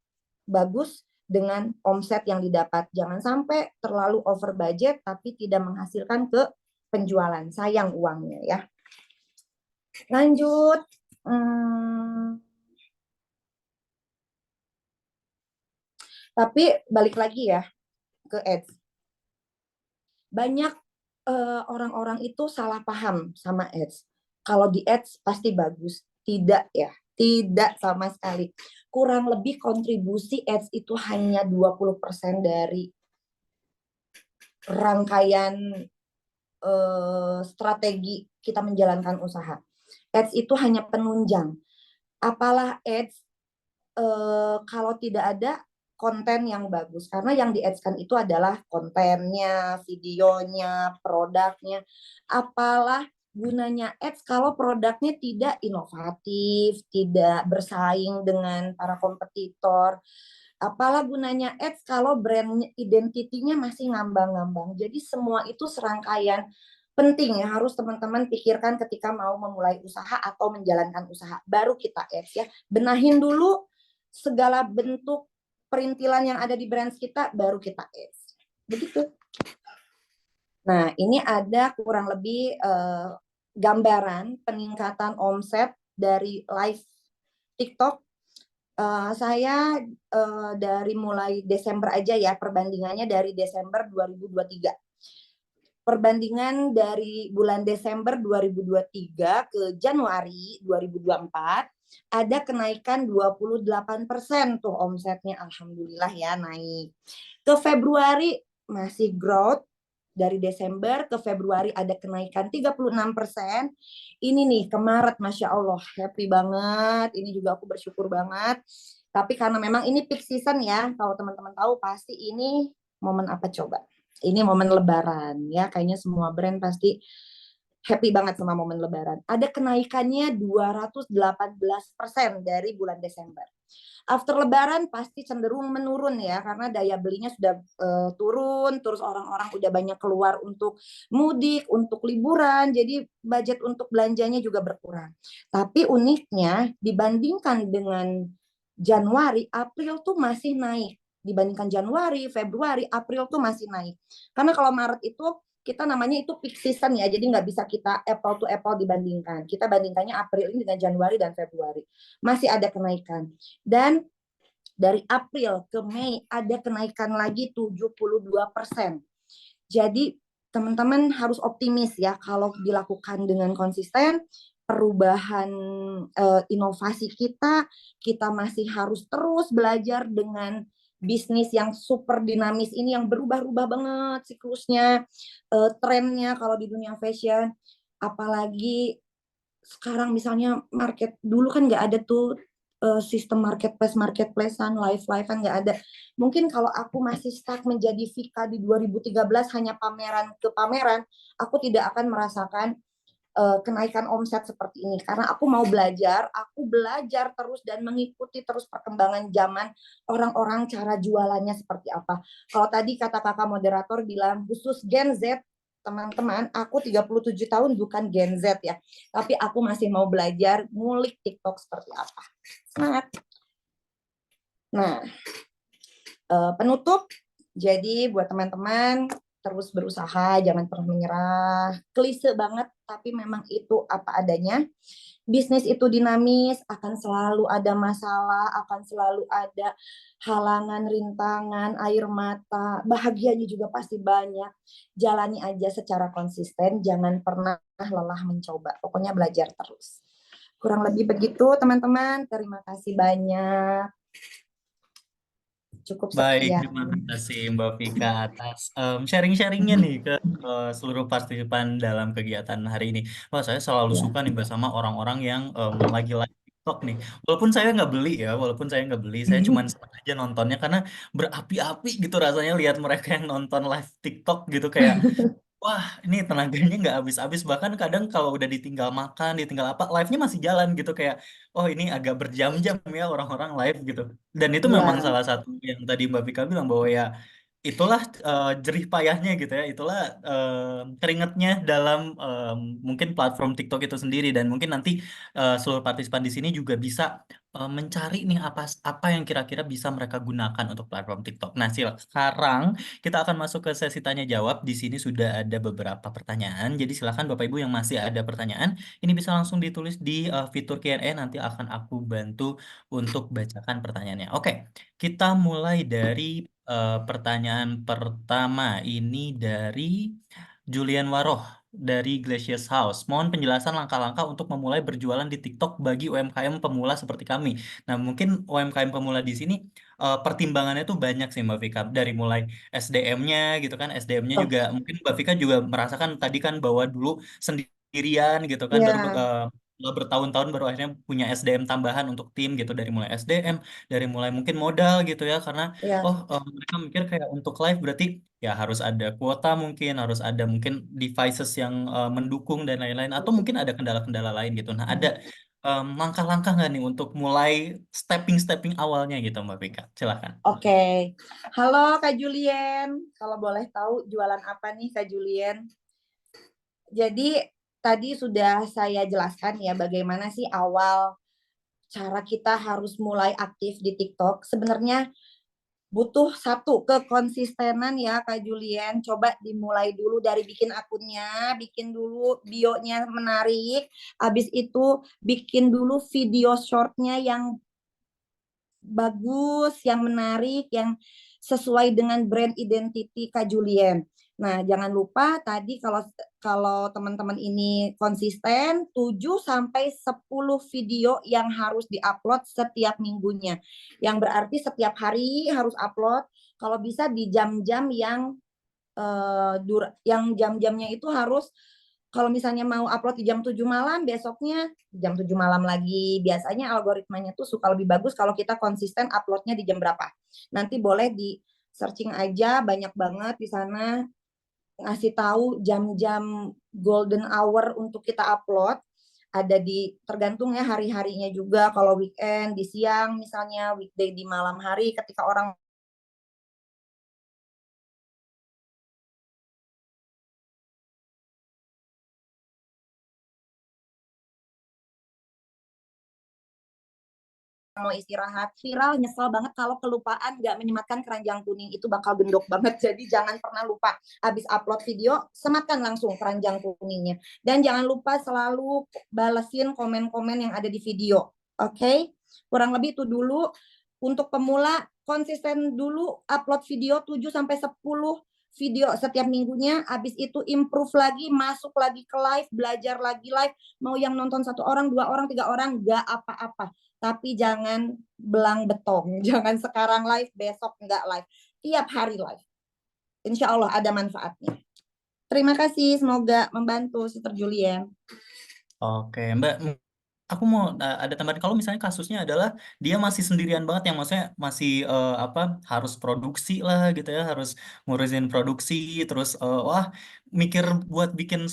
bagus dengan omset yang didapat. Jangan sampai terlalu over budget tapi tidak menghasilkan ke penjualan. Sayang uangnya ya. Lanjut. Tapi balik lagi ya ke ads. Banyak orang-orang itu salah paham sama ads. Kalau di ads pasti bagus. Tidak ya. Tidak sama sekali. Kurang lebih kontribusi ads itu hanya 20% dari rangkaian strategi kita menjalankan usaha. Ads itu hanya penunjang. Apalah ads kalau tidak ada konten yang bagus, karena yang di-ads-kan itu adalah kontennya, videonya, produknya. Apalah gunanya ads kalau produknya tidak inovatif, tidak bersaing dengan para kompetitor. Apalah gunanya ads kalau brand identitinya masih ngambang-ngambang. Jadi semua itu serangkaian penting ya, harus teman-teman pikirkan ketika mau memulai usaha atau menjalankan usaha. Baru kita ads ya. Benahin dulu segala bentuk perintilan yang ada di brand kita, baru kita ads. Begitu. Nah, ini ada kurang lebih gambaran peningkatan omset dari live TikTok. Saya dari mulai Desember aja ya, perbandingannya dari Desember 2023. Perbandingan dari bulan Desember 2023 ke Januari 2024, ada kenaikan 28% tuh omsetnya, alhamdulillah ya naik. Ke Februari masih growth, dari Desember ke Februari ada kenaikan 36%. Ini nih ke Maret, Masya Allah, happy banget. Ini juga aku bersyukur banget. Tapi karena memang ini peak season ya, kalau teman-teman tahu pasti ini momen apa coba? Ini momen Lebaran ya, kayaknya semua brand pasti happy banget sama momen Lebaran. Ada kenaikannya 218% dari bulan Desember. After Lebaran pasti cenderung menurun ya, karena daya belinya sudah turun, terus orang-orang udah banyak keluar untuk mudik, untuk liburan, jadi budget untuk belanjanya juga berkurang. Tapi uniknya dibandingkan dengan Januari, April tuh masih naik. Dibandingkan Januari, Februari, April tuh masih naik. Karena kalau Maret itu kita namanya itu peak season ya, jadi nggak bisa kita apple to apple dibandingkan. Kita bandingkannya April ini dengan Januari dan Februari. Masih ada kenaikan. Dan dari April ke Mei ada kenaikan lagi 72%. Jadi teman-teman harus optimis ya, kalau dilakukan dengan konsisten, perubahan inovasi kita masih harus terus belajar dengan bisnis yang super dinamis ini, yang berubah-ubah banget siklusnya, trennya kalau di dunia fashion. Apalagi sekarang misalnya market, dulu kan nggak ada tuh sistem marketplace-an, live-livean nggak ada. Mungkin kalau aku masih stuck menjadi Vika di 2013 hanya pameran ke pameran, aku tidak akan merasakan kenaikan omset seperti ini. Karena aku mau belajar, aku belajar terus dan mengikuti terus perkembangan zaman orang-orang, cara jualannya seperti apa. Kalau tadi kata kakak moderator bilang, khusus Gen Z, teman-teman, aku 37 tahun bukan Gen Z ya, tapi aku masih mau belajar ngulik TikTok seperti apa. Semangat. Nah, penutup, jadi buat teman-teman terus berusaha, jangan pernah menyerah. Klise banget, tapi memang itu apa adanya. Bisnis itu dinamis, akan selalu ada masalah, akan selalu ada halangan, rintangan, air mata, bahagianya juga pasti banyak. Jalani aja secara konsisten, jangan pernah lelah mencoba. Pokoknya belajar terus. Kurang lebih begitu, teman-teman. Terima kasih banyak. Cukup Baik, sekian. terima kasih Mbak Vika atas sharing-sharingnya nih ke seluruh partisipan dalam kegiatan hari ini. Wah, saya selalu Ya. suka nih Mbak sama orang-orang yang lagi live TikTok nih. Walaupun saya nggak beli ya, saya cuma senang aja nontonnya karena berapi-api gitu rasanya lihat mereka yang nonton live TikTok gitu kayak wah, ini tenaganya nggak habis-habis. Bahkan kadang kalau udah ditinggal makan, ditinggal apa, live-nya masih jalan gitu. Kayak, oh ini agak berjam-jam ya orang-orang live gitu. Dan itu memang Ya. salah satu yang tadi Mbak Vika bilang bahwa ya itulah jerih payahnya gitu ya. Itulah keringatnya dalam mungkin platform TikTok itu sendiri. Dan mungkin nanti seluruh partisipan di sini juga bisa mencari nih apa apa yang kira-kira bisa mereka gunakan untuk platform TikTok. Nah, sekarang kita akan masuk ke sesi tanya jawab. Di sini sudah ada beberapa pertanyaan. Jadi silakan Bapak Ibu yang masih ada pertanyaan, ini bisa langsung ditulis di fitur Q&A. Nanti akan aku bantu untuk bacakan pertanyaannya. Oke, kita mulai dari pertanyaan pertama. Ini dari Julian Waroh dari Glaciers House. Mohon penjelasan langkah-langkah untuk memulai berjualan di TikTok bagi UMKM pemula seperti kami. Nah, mungkin UMKM pemula di sini pertimbangannya tuh banyak sih Mbak Vika. Dari mulai SDM-nya gitu kan, SDM-nya juga Oke. mungkin Mbak Vika juga merasakan tadi kan bahwa dulu sendirian gitu kan, baru Ya. setelah bertahun-tahun baru akhirnya punya SDM tambahan untuk tim gitu, dari mulai SDM, dari mulai mungkin modal gitu ya, karena Ya. oh mereka mikir kayak untuk live berarti ya harus ada kuota, mungkin harus ada mungkin devices yang mendukung dan lain-lain, atau mungkin ada kendala-kendala lain gitu. Nah, ada langkah-langkah nggak nih untuk mulai stepping awalnya gitu Mbak Vika? Silakan. Oke. Halo Kak Julien. Kalau boleh tahu jualan apa nih Kak Julien? Jadi tadi sudah saya jelaskan ya bagaimana sih awal cara kita harus mulai aktif di TikTok. Sebenarnya butuh satu kekonsistenan ya Kak Julien. Coba dimulai dulu dari bikin akunnya, bikin dulu bio-nya menarik. Habis itu bikin dulu video short-nya yang bagus, yang menarik, yang sesuai dengan brand identity Kak Julien. Nah, jangan lupa tadi kalau kalau teman-teman ini konsisten 7 sampai 10 video yang harus diupload setiap minggunya. Yang berarti setiap hari harus upload, kalau bisa di jam-jam yang jam-jamnya itu harus, kalau misalnya mau upload di jam 7 malam, besoknya jam 7 malam lagi. Biasanya algoritmanya tuh suka lebih bagus kalau kita konsisten uploadnya di jam berapa. Nanti boleh di searching aja, banyak banget di sana ngasih tahu jam-jam golden hour untuk kita upload. Ada di tergantung ya hari-harinya juga. Kalau weekend di siang misalnya, weekday di malam hari ketika orang mau istirahat. Viral, nyesel banget kalau kelupaan nggak menyematkan keranjang kuning, itu bakal gendok banget. Jadi jangan pernah lupa habis upload video sematkan langsung keranjang kuningnya, dan jangan lupa selalu balesin komen-komen yang ada di video. Oke, kurang lebih itu dulu untuk pemula. Konsisten dulu upload video 7 sampai 10 video setiap minggunya. Habis itu improve lagi, masuk lagi ke live, belajar lagi live. Mau yang nonton 1 orang, 2 orang, 3 orang, nggak apa-apa, tapi jangan belang betong. Jangan sekarang live, besok nggak live. Tiap hari live. Insya Allah ada manfaatnya. Terima kasih, semoga membantu Sister Julian. Oke, Mbak. Aku mau ada tambahan, kalau misalnya kasusnya adalah dia masih sendirian banget, yang maksudnya masih apa, harus produksi lah gitu ya, harus ngurusin produksi, terus wah, mikir buat bikin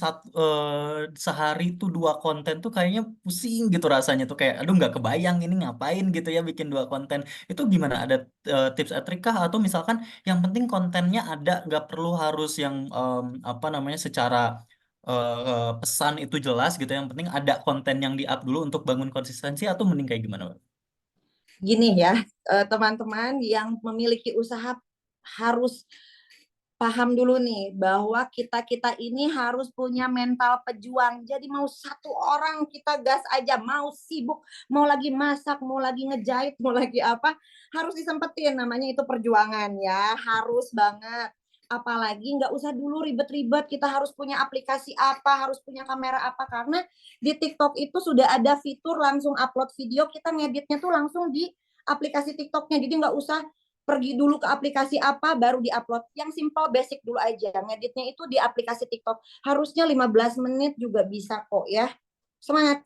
sehari tuh 2 konten tuh kayaknya pusing gitu rasanya, tuh kayak aduh nggak kebayang ini ngapain gitu ya bikin 2 konten. Itu gimana, ada tips and trick kah, atau misalkan yang penting kontennya ada, nggak perlu harus yang apa namanya, secara pesan itu jelas gitu, yang penting ada konten yang di-up dulu untuk bangun konsistensi, atau mending kayak gimana, Bang? Gini ya, teman-teman yang memiliki usaha harus paham dulu nih bahwa kita ini harus punya mental pejuang. Jadi mau 1 orang kita gas aja, mau sibuk, mau lagi masak, mau lagi ngejahit, mau lagi apa, harus disempetin. Namanya itu perjuangan ya, harus banget. Apalagi nggak usah dulu ribet-ribet, kita harus punya aplikasi apa, harus punya kamera apa, karena di TikTok itu sudah ada fitur langsung upload video, kita ngeditnya tuh langsung di aplikasi TikToknya. Jadi nggak usah pergi dulu ke aplikasi apa baru diupload. Yang simple basic dulu aja. Ngeditnya itu di aplikasi TikTok. Harusnya 15 menit juga bisa kok ya. Semangat.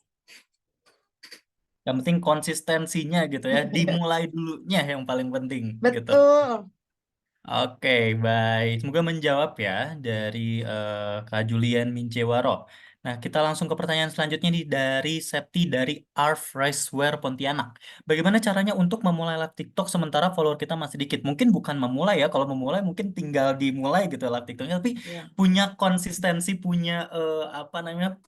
Yang penting konsistensinya gitu ya, dimulai dulunya yang paling penting gitu. Betul. Oke, baik. Semoga menjawab ya dari Kak Julian Mincewaro. Nah, kita langsung ke pertanyaan selanjutnya nih dari Septi dari Arf Raceware Pontianak. Bagaimana caranya untuk memulai live TikTok sementara follower kita masih dikit? Mungkin bukan memulai ya, kalau memulai mungkin tinggal dimulai gitu live TikToknya, tapi Ya. punya konsistensi, punya apa namanya,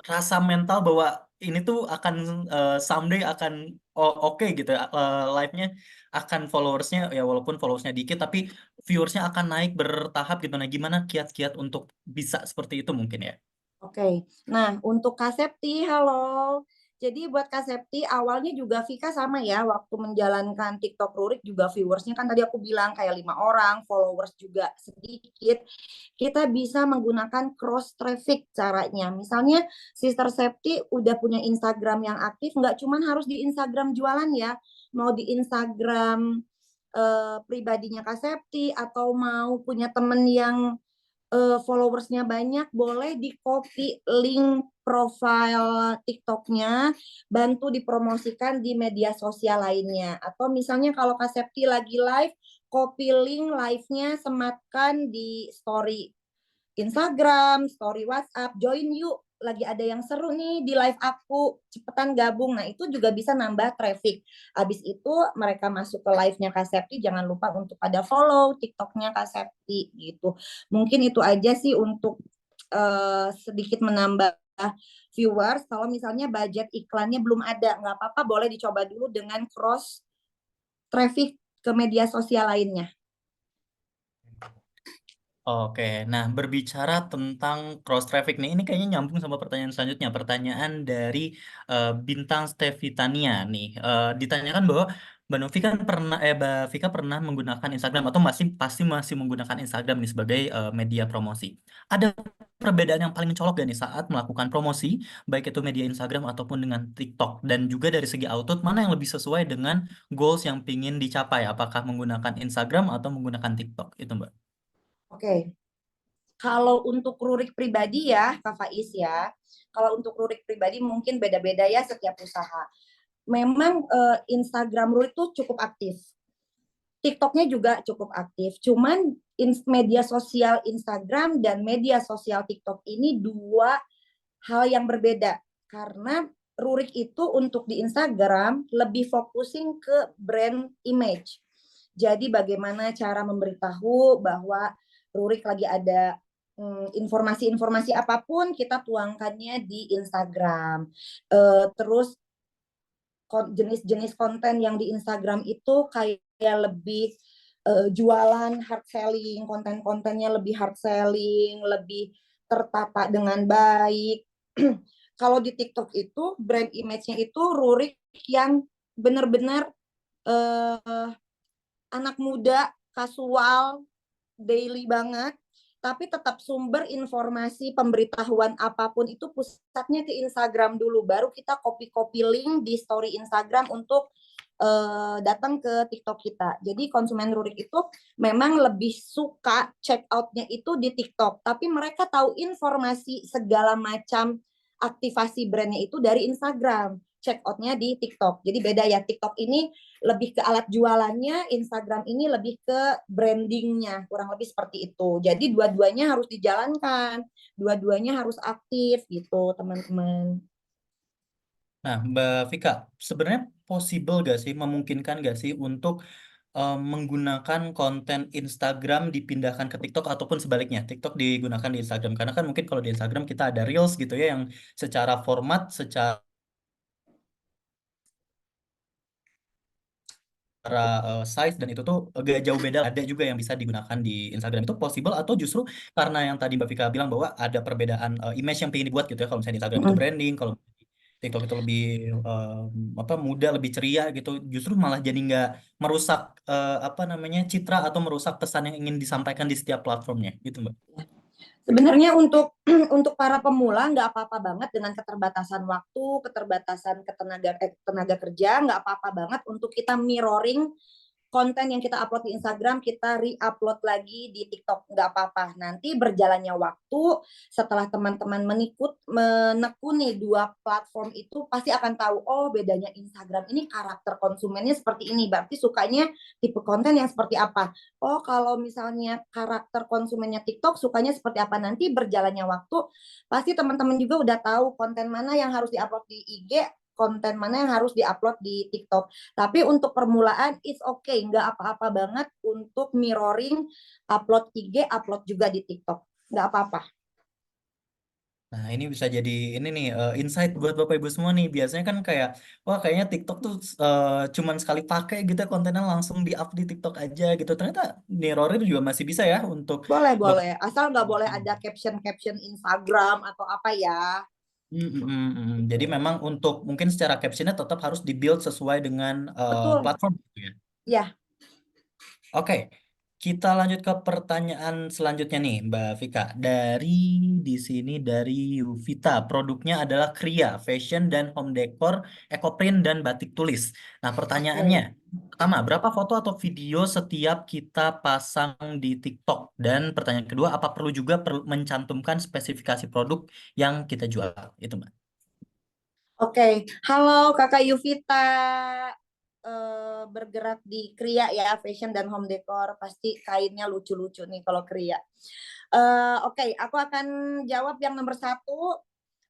rasa mental bahwa ini tuh akan someday akan oke gitu ya, live-nya akan followersnya ya, walaupun followersnya dikit tapi viewersnya akan naik bertahap gitu. Nah, gimana kiat-kiat untuk bisa seperti itu mungkin ya? Oke. Nah, untuk Kak Septi, halo. Jadi buat Kak Septi, awalnya juga Vika sama ya, waktu menjalankan TikTok Rurik juga viewersnya kan tadi aku bilang kayak 5 orang, followers juga sedikit. Kita bisa menggunakan cross traffic caranya. Misalnya Sister Septi udah punya Instagram yang aktif, nggak cuman harus di Instagram jualan ya, mau di Instagram pribadinya Kak Septi, atau mau punya temen yang followersnya banyak, boleh di copy link profile TikToknya, bantu dipromosikan di media sosial lainnya. Atau misalnya kalau Kak Septi lagi live, copy link live-nya, sematkan di story Instagram, story WhatsApp, join yuk, lagi ada yang seru nih di live aku, cepetan gabung. Nah, itu juga bisa nambah traffic. Habis itu mereka masuk ke live-nya Kak Septi, jangan lupa untuk ada follow TikTok-nya Kak Septi gitu. Mungkin itu aja sih untuk sedikit menambah viewers. Kalau misalnya budget iklannya belum ada, nggak apa-apa, boleh dicoba dulu dengan cross traffic ke media sosial lainnya. Oke, nah berbicara tentang cross traffic nih, ini kayaknya nyambung sama pertanyaan selanjutnya. Pertanyaan dari Bintang Stevitania nih. Ditanyakan bahwa Mbak Novi kan pernah, Mbak Vika pernah menggunakan Instagram, atau pasti masih menggunakan Instagram nih sebagai media promosi. Ada perbedaan yang paling mencolok gak nih saat melakukan promosi, baik itu media Instagram ataupun dengan TikTok? Dan juga dari segi output, mana yang lebih sesuai dengan goals yang ingin dicapai? Apakah menggunakan Instagram atau menggunakan TikTok? Itu Mbak. Oke. Kalau untuk Rurik pribadi ya, Kak Faiz ya. Kalau untuk Rurik pribadi mungkin beda-beda ya setiap usaha. Memang Instagram Rurik tuh cukup aktif. TikToknya juga cukup aktif. Cuman media sosial Instagram dan media sosial TikTok ini dua hal yang berbeda. Karena Rurik itu untuk di Instagram lebih focusing ke brand image. Jadi bagaimana cara memberitahu bahwa Rurik lagi ada informasi-informasi apapun kita tuangkannya di Instagram. Terus jenis-jenis konten yang di Instagram itu kayak lebih jualan hard selling, konten-kontennya lebih hard selling, lebih tertata dengan baik. Kalau di TikTok itu brand image-nya itu Rurik yang benar-benar anak muda, kasual, daily banget, tapi tetap sumber informasi pemberitahuan apapun itu pusatnya ke Instagram dulu, baru kita copy-copy link di story Instagram untuk datang ke TikTok kita. Jadi konsumen Rurik itu memang lebih suka check out-nya itu di TikTok, tapi mereka tahu informasi segala macam aktivasi brandnya itu dari Instagram, check out-nya di TikTok. Jadi beda ya, TikTok ini lebih ke alat jualannya, Instagram ini lebih ke brandingnya, kurang lebih seperti itu. Jadi dua-duanya harus dijalankan, dua-duanya harus aktif gitu, teman-teman. Nah, Mbak Vika, sebenarnya possible gak sih, memungkinkan gak sih untuk menggunakan konten Instagram dipindahkan ke TikTok ataupun sebaliknya, TikTok digunakan di Instagram? Karena kan mungkin kalau di Instagram kita ada Reels gitu ya, yang secara format, secara size dan itu tuh agak jauh beda. Ada juga yang bisa digunakan di Instagram, itu possible atau justru karena yang tadi Mbak Vika bilang bahwa ada perbedaan image yang pengen dibuat gitu ya, kalau misalnya di Instagram itu branding, kalau TikTok itu lebih apa, muda, lebih ceria gitu, justru malah jadi nggak merusak apa namanya, citra atau merusak pesan yang ingin disampaikan di setiap platformnya gitu, Mbak. Sebenarnya untuk untuk para pemula nggak apa-apa banget dengan keterbatasan waktu, keterbatasan tenaga kerja, nggak apa-apa banget untuk kita mirroring konten yang kita upload di Instagram, kita re-upload lagi di TikTok, nggak apa-apa. Nanti berjalannya waktu, setelah teman-teman menekuni dua platform itu, pasti akan tahu, oh bedanya Instagram ini karakter konsumennya seperti ini, berarti sukanya tipe konten yang seperti apa. Oh kalau misalnya karakter konsumennya TikTok, sukanya seperti apa. Nanti berjalannya waktu, pasti teman-teman juga udah tahu konten mana yang harus diupload di IG, konten mana yang harus diupload di TikTok. Tapi untuk permulaan it's okay, nggak apa-apa banget untuk mirroring upload IG, upload juga di TikTok, nggak apa-apa. Nah, ini bisa jadi ini nih insight buat Bapak Ibu semua nih. Biasanya kan kayak, wah kayaknya TikTok tuh cuman sekali pakai gitu ya, kontennya langsung di-up di TikTok aja gitu. Ternyata mirroring juga masih bisa ya untuk Boleh, Bapak. boleh. Asal nggak boleh ada caption-caption Instagram atau apa ya. Jadi memang untuk mungkin secara captionnya tetap harus dibuild sesuai dengan Betul, platform gitu ya. ya. Oke, kita lanjut ke pertanyaan selanjutnya nih, Mbak Vika. Dari di sini dari Yuvita, produknya adalah Kria, fashion dan home decor, ekoprint dan batik tulis. Nah, pertanyaannya, Oke. pertama, berapa foto atau video setiap kita pasang di TikTok? Dan pertanyaan kedua, apa perlu juga mencantumkan spesifikasi produk yang kita jual? Itu, Mbak. Oke, halo Kakak Yuvita. Bergerak di Kria ya, fashion dan home decor. Pasti kainnya lucu-lucu nih kalau Kria. Oke, aku akan jawab yang nomor satu.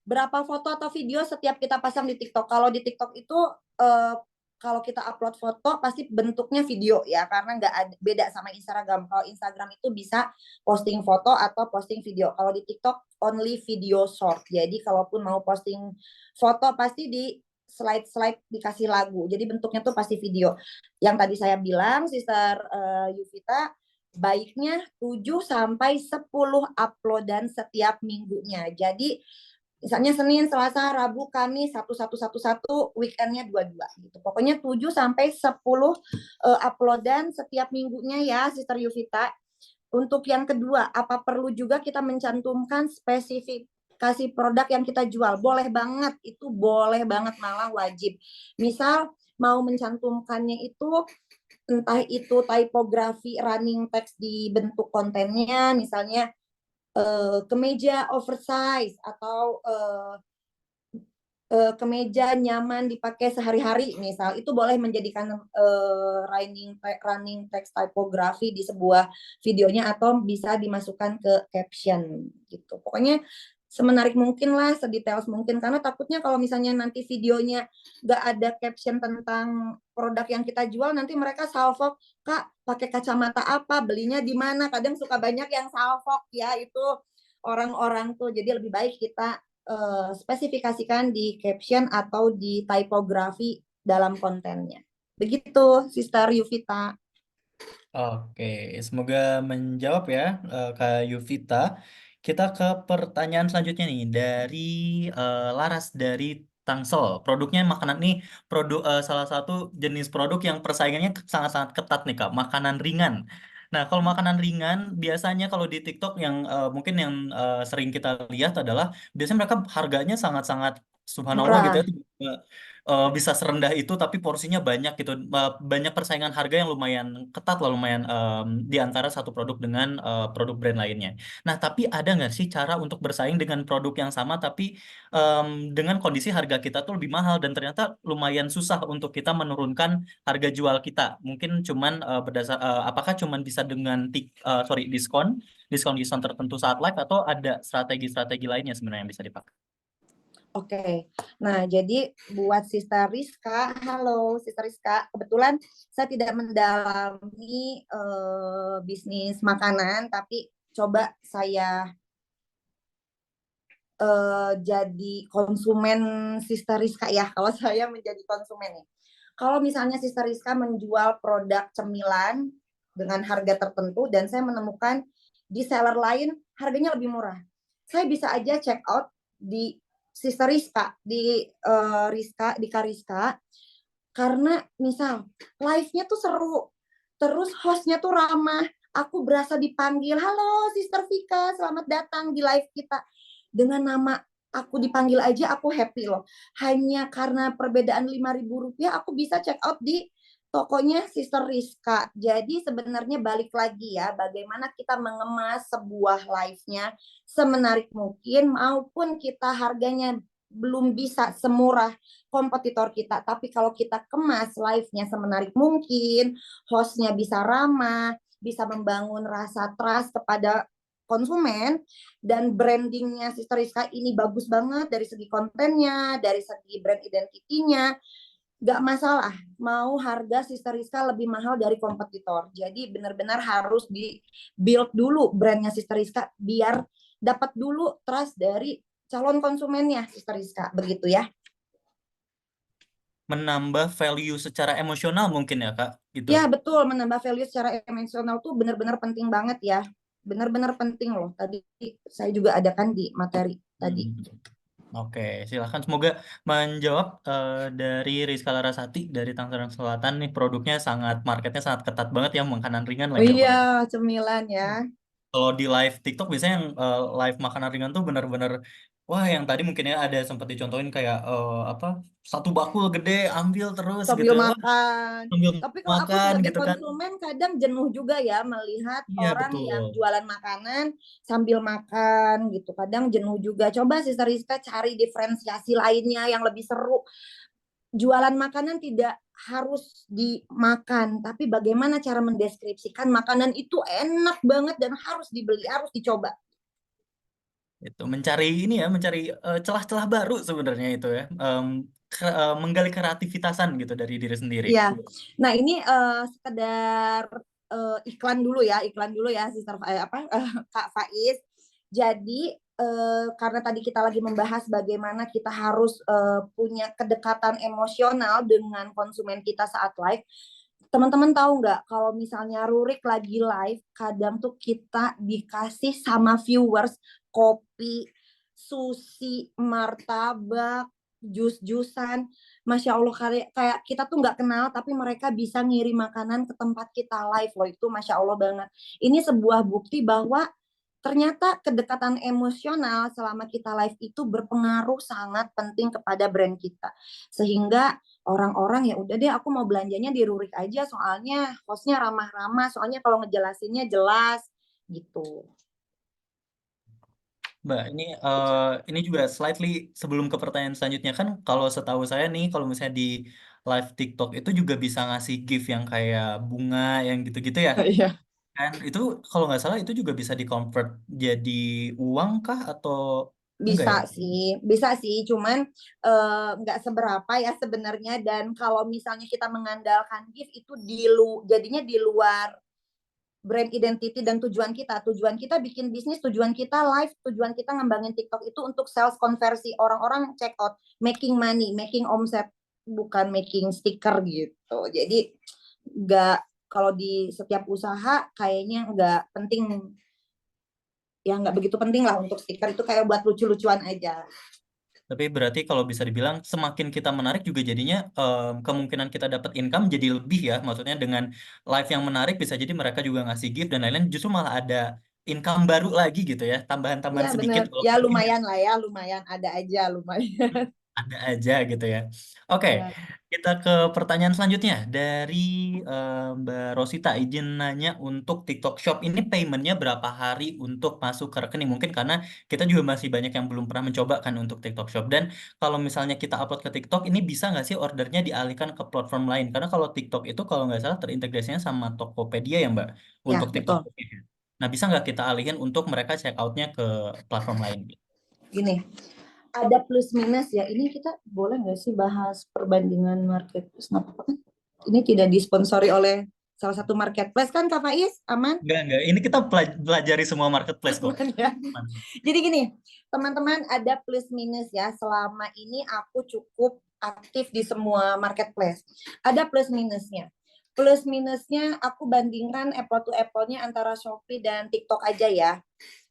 Berapa foto atau video setiap kita pasang di TikTok? Kalau di TikTok itu uh, kalau kita upload foto pasti bentuknya video ya, karena nggak ada beda sama Instagram. Kalau Instagram itu bisa posting foto atau posting video. Kalau di TikTok only video short. Jadi kalaupun mau posting foto pasti di slide-slide dikasih lagu. Jadi bentuknya tuh pasti video. Yang tadi saya bilang, Sister Yuvita, baiknya 7 sampai 10 uploadan setiap minggunya. Jadi misalnya Senin, Selasa, Rabu, Kamis, satu, weekendnya dua gitu. Pokoknya 7 sampai 10 uploadan setiap minggunya ya, Sister Yuvita. Untuk yang kedua, apa perlu juga kita mencantumkan spesifikasi produk yang kita jual? Boleh banget, itu boleh banget, malah wajib. Misal mau mencantumkannya itu entah itu typography running text di bentuk kontennya, misalnya kemeja oversize atau kemeja nyaman dipakai sehari-hari misal itu boleh menjadikan running text typography di sebuah videonya atau bisa dimasukkan ke caption gitu. Pokoknya semenarik mungkin lah, sedetail mungkin karena takutnya kalau misalnya nanti videonya nggak ada caption tentang produk yang kita jual nanti mereka salfok, Kak pakai kacamata apa, belinya di mana, kadang suka banyak yang salfok ya itu orang-orang tuh, jadi lebih baik kita spesifikasikan di caption atau di typography dalam kontennya. Begitu, Sister Yuvita. Oke, semoga menjawab ya Kak Yuvita. Kita ke pertanyaan selanjutnya nih dari Laras dari Tangsel. Produknya makanan nih produk salah satu jenis produk yang persaingannya sangat-sangat ketat nih Kak, makanan ringan. Nah, kalau makanan ringan biasanya kalau di TikTok yang mungkin yang sering kita lihat adalah biasanya mereka harganya sangat-sangat subhanallah gitu Murah. ya, bisa serendah itu tapi porsinya banyak gitu. Banyak persaingan harga yang lumayan ketat lah, lumayan di antara satu produk dengan produk brand lainnya. Nah, tapi ada nggak sih cara untuk bersaing dengan produk yang sama tapi dengan kondisi harga kita tuh lebih mahal dan ternyata lumayan susah untuk kita menurunkan harga jual kita? Mungkin cuman apakah cuman bisa dengan diskon, diskon tertentu saat live atau ada strategi-strategi lainnya sebenarnya yang bisa dipakai? Oke, nah jadi buat Sister Rizka, halo Sister Rizka, kebetulan saya tidak mendalami bisnis makanan, tapi coba saya jadi konsumen Sister Rizka ya, kalau saya menjadi konsumen nih. Kalau misalnya Sister Rizka menjual produk cemilan dengan harga tertentu dan saya menemukan di seller lain harganya lebih murah, saya bisa aja check out di Sister Rizka, di Kariska, karena misal live-nya tuh seru, terus hostnya tuh ramah, aku berasa dipanggil, halo Sister Vika, selamat datang di live kita. Dengan nama aku dipanggil aja aku happy loh. Hanya karena perbedaan Rp5.000 aku bisa check out di tokonya Sister Rizka. Jadi sebenarnya balik lagi ya, bagaimana kita mengemas sebuah live-nya semenarik mungkin maupun kita harganya belum bisa semurah kompetitor kita. Tapi kalau kita kemas live-nya semenarik mungkin, hostnya bisa ramah, bisa membangun rasa trust kepada konsumen, dan brandingnya Sister Rizka ini bagus banget dari segi kontennya, dari segi brand identity-nya, nggak masalah mau harga Sister Rizka lebih mahal dari kompetitor. Jadi benar-benar harus di build dulu brandnya Sister Rizka biar dapat dulu trust dari calon konsumennya Sister Rizka, begitu ya. Menambah value secara emosional mungkin ya Kak gitu. Ya betul, menambah value secara emosional tuh benar-benar penting banget ya. Benar-benar penting loh. Tadi saya juga adakan di materi tadi. Oke, silahkan. Semoga menjawab dari Rizka Larasati dari Tangerang Selatan nih produknya sangat marketnya sangat ketat banget ya makanan ringan Oh lagi iya, apalagi. cemilan ya. Kalau di live TikTok biasanya yang live makanan ringan tuh benar-benar wah yang tadi mungkin ya ada sempat dicontohin kayak apa satu bakul gede ambil terus Sambil gitu. Wah, makan. sambil Tapi kalau aku makan sebagai gitu kan. konsumen kadang jenuh juga ya melihat Iya orang betul. yang jualan makanan sambil makan gitu. Kadang jenuh juga. Coba Sister Rizka cari diferensiasi lainnya yang lebih seru. Jualan makanan tidak harus dimakan, tapi bagaimana cara mendeskripsikan makanan itu enak banget dan harus dibeli, harus dicoba. Itu mencari ini ya, mencari celah-celah baru sebenarnya itu ya. Menggali kreativitasan gitu dari diri sendiri. Iya. Nah, ini sekedar iklan dulu ya, Sister Kak Faiz. Jadi karena tadi kita lagi membahas bagaimana kita harus punya kedekatan emosional dengan konsumen kita saat live. Teman-teman tahu nggak kalau misalnya Rurik lagi live, kadang tuh kita dikasih sama viewers kopi, sushi, martabak, jus-jusan. Masya Allah, kayak kita tuh nggak kenal, tapi mereka bisa ngirim makanan ke tempat kita live loh. Itu Masya Allah banget. Ini sebuah bukti bahwa ternyata kedekatan emosional selama kita live itu berpengaruh sangat penting kepada brand kita. Sehingga orang-orang ya udah deh aku mau belanjanya di Rurik aja soalnya hostnya ramah-ramah, soalnya kalau ngejelasinnya jelas gitu. Mbak, ini juga slightly sebelum ke pertanyaan selanjutnya kan kalau setahu saya nih kalau misalnya di live TikTok itu juga bisa ngasih gift yang kayak bunga yang gitu-gitu ya. Iya. Kan itu kalau nggak salah itu juga bisa di-convert jadi uang kah atau enggak ya? Bisa sih, cuman nggak seberapa ya sebenarnya. Dan kalau misalnya kita mengandalkan gift itu jadinya di luar brand identity dan tujuan kita. Tujuan kita bikin bisnis, tujuan kita live, tujuan kita ngembangin TikTok itu untuk sales konversi. Orang-orang check out, making money, making omset, bukan making stiker gitu. Jadi nggak, kalau di setiap usaha kayaknya nggak penting, ya nggak begitu penting lah untuk stiker itu, kayak buat lucu-lucuan aja. Tapi berarti kalau bisa dibilang semakin kita menarik juga jadinya kemungkinan kita dapat income jadi lebih ya. Maksudnya dengan live yang menarik bisa jadi mereka juga ngasih gift dan lain-lain justru malah ada income baru lagi gitu ya. Iya Tambahan-tambahan sedikit bener, ya walaupun mungkin lumayan lah ya, lumayan ada aja, lumayan. ada aja gitu ya. Oke, Ya, kita ke pertanyaan selanjutnya dari Mbak Rosita. Izin nanya untuk TikTok Shop ini paymentnya berapa hari untuk masuk ke rekening? Mungkin karena kita juga masih banyak yang belum pernah mencoba kan untuk TikTok Shop. Dan kalau misalnya kita upload ke TikTok, ini bisa nggak sih ordernya dialihkan ke platform lain? Karena kalau TikTok itu kalau nggak salah terintegrasinya sama Tokopedia ya Mbak, untuk ya TikTok betul. Shop-nya. Nah, bisa nggak kita alihin untuk mereka check out-nya ke platform lain? Gini, ada plus minus ya. Ini kita boleh nggak sih bahas perbandingan marketplace? Nggak apa-apa kan? Ini tidak disponsori oleh salah satu marketplace kan, Kak Faiz? Aman? Enggak. Ini kita pelajari semua marketplace kok. Aman ya. Jadi gini, teman-teman, ada plus minus ya. Selama ini aku cukup aktif di semua marketplace. Ada plus minusnya. Plus minusnya aku bandingkan apple to apple-nya antara Shopee dan TikTok aja ya.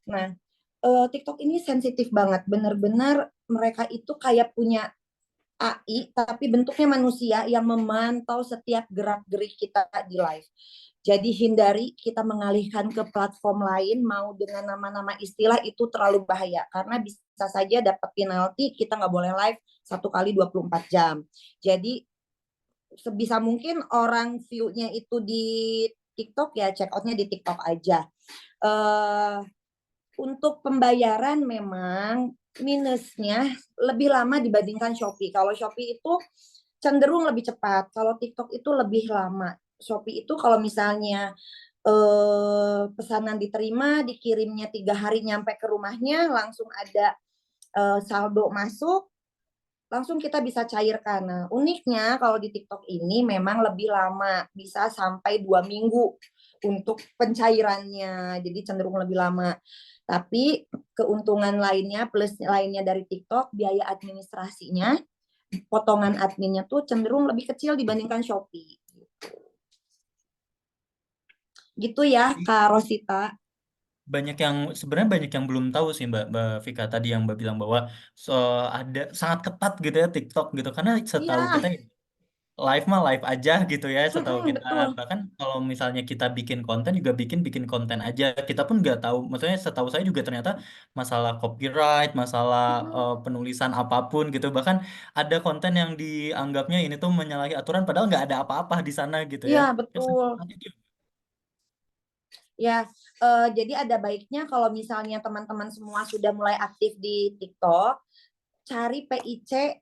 Nah, TikTok ini sensitif banget. Benar-benar mereka itu kayak punya AI, tapi bentuknya manusia yang memantau setiap gerak-gerik kita di live. Jadi hindari kita mengalihkan ke platform lain mau dengan nama-nama istilah, itu terlalu bahaya. Karena bisa saja dapat penalti, kita nggak boleh live 1 kali 24 jam. Jadi sebisa mungkin orang view-nya itu di TikTok, ya check out-nya di TikTok aja. Uh, untuk pembayaran memang minusnya lebih lama dibandingkan Shopee. Kalau Shopee itu cenderung lebih cepat. Kalau TikTok itu lebih lama. Shopee itu kalau misalnya pesanan diterima, dikirimnya 3 hari nyampe ke rumahnya, langsung ada saldo masuk, langsung kita bisa cairkan. Nah, uniknya kalau di TikTok ini memang lebih lama, bisa sampai 2 minggu untuk pencairannya, jadi cenderung lebih lama. Tapi keuntungan lainnya, plus lainnya dari TikTok, biaya administrasinya, potongan adminnya tuh cenderung lebih kecil dibandingkan Shopee. Gitu ya, Kak Rosita. Sebenarnya banyak yang belum tahu sih Mbak Vika tadi yang Mbak bilang bahwa so, ada sangat ketat gitu ya TikTok gitu karena setahu Iya, kita live mah live aja gitu ya setahu kita betul. bahkan kalau misalnya kita bikin konten juga bikin bikin konten aja kita pun nggak tahu maksudnya setahu saya juga ternyata masalah copyright masalah penulisan apapun gitu bahkan ada konten yang dianggapnya ini tuh menyalahi aturan padahal nggak ada apa-apa di sana gitu ya. Iya, Terus, betul. Ya, jadi ada baiknya kalau misalnya teman-teman semua sudah mulai aktif di TikTok, cari PIC,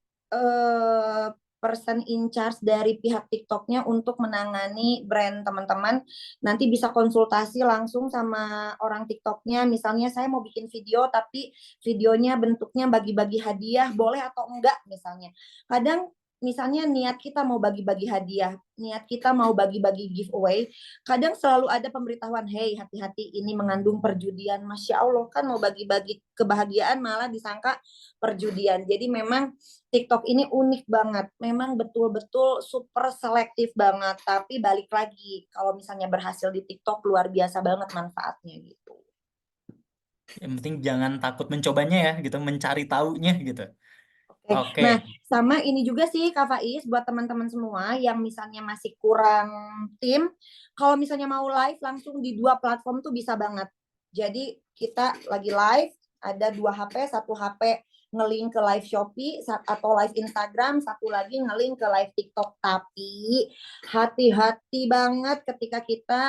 person in charge dari pihak TikToknya untuk menangani brand teman-teman. Nanti bisa konsultasi langsung sama orang TikToknya. Misalnya saya mau bikin video, tapi videonya bentuknya bagi-bagi hadiah, boleh atau enggak misalnya. Kadang misalnya niat kita mau bagi-bagi hadiah, niat kita mau bagi-bagi giveaway, kadang selalu ada pemberitahuan, hey hati-hati ini mengandung perjudian. Masya Allah, kan mau bagi-bagi kebahagiaan malah disangka perjudian. Jadi memang TikTok ini unik banget. Memang betul-betul super selektif banget. Tapi balik lagi, kalau misalnya berhasil di TikTok, luar biasa banget manfaatnya gitu. yang penting jangan takut mencobanya ya gitu mencari taunya gitu. Oke. Oke. Nah, sama ini juga sih Kak Faiz, buat teman-teman semua yang misalnya masih kurang tim, kalau misalnya mau live langsung di 2 platform tuh bisa banget. Jadi kita lagi live, ada 2 HP, satu HP ngelink ke live Shopee atau live Instagram, satu lagi ngelink ke live TikTok. Tapi hati-hati banget ketika kita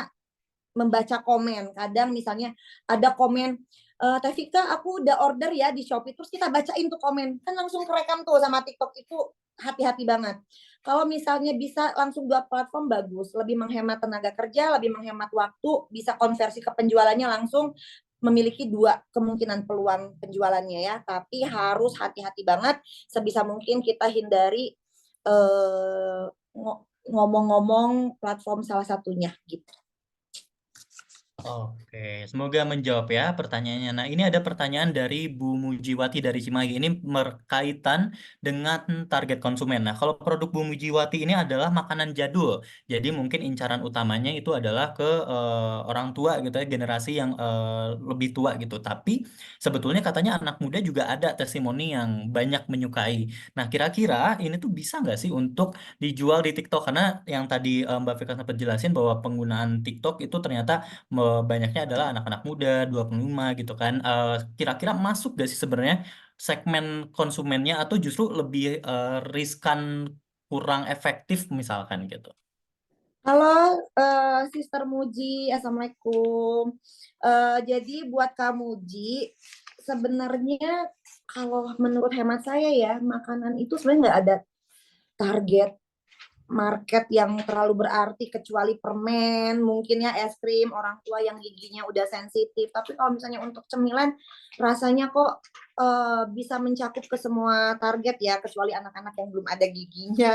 membaca komen. Kadang misalnya ada komen, Teh Vika, aku udah order ya di Shopee. Terus kita bacain tuh komen. Kan langsung kerekam tuh sama TikTok itu, hati-hati banget. Kalau misalnya bisa langsung dua platform bagus, lebih menghemat tenaga kerja, lebih menghemat waktu, bisa konversi ke penjualannya langsung, memiliki dua kemungkinan peluang penjualannya ya. Tapi harus hati-hati banget, sebisa mungkin kita hindari eh, ngomong-ngomong platform salah satunya gitu. Oke, semoga menjawab ya pertanyaannya. Nah, ini ada pertanyaan dari Bu Mujiwati dari Cimahi. Ini berkaitan dengan target konsumen. Nah, kalau produk Bu Mujiwati ini adalah makanan jadul. Jadi mungkin incaran utamanya itu adalah ke orang tua gitu ya, generasi yang lebih tua gitu. Tapi sebetulnya katanya anak muda juga ada testimoni yang banyak menyukai. Nah, kira-kira ini tuh bisa nggak sih untuk dijual di TikTok? Karena yang tadi Mbak Vika sempat jelasin bahwa penggunaan TikTok itu ternyata banyaknya adalah anak-anak muda 25 gitu kan. Kira-kira masuk gak sih sebenarnya segmen konsumennya atau justru lebih riskan kurang efektif misalkan gitu. Halo, Sister Muji, Assalamualaikum. Jadi buat kamu Muji, sebenarnya kalau menurut hemat saya ya, makanan itu sebenarnya nggak ada target market yang terlalu berarti kecuali permen, mungkin ya es krim, orang tua yang giginya udah sensitif. Tapi kalau misalnya untuk cemilan, rasanya kok bisa mencakup ke semua target ya, kecuali anak-anak yang belum ada giginya.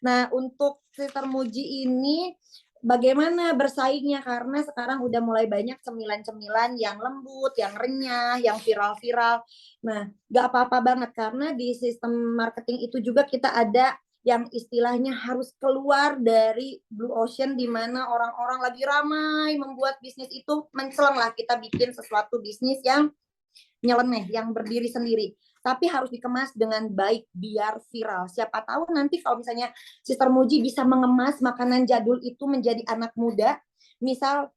Nah, untuk Sister Muji ini bagaimana bersaingnya karena sekarang udah mulai banyak cemilan-cemilan yang lembut, yang renyah, yang viral-viral. Nah, gak apa-apa banget karena di sistem marketing itu juga kita ada yang istilahnya harus keluar dari blue ocean di mana orang-orang lagi ramai membuat bisnis itu menceleng lah kita bikin sesuatu bisnis yang nyeleneh, yang berdiri sendiri. Tapi harus dikemas dengan baik biar viral. Siapa tahu nanti kalau misalnya Sister Muji bisa mengemas makanan jadul itu menjadi anak muda, misal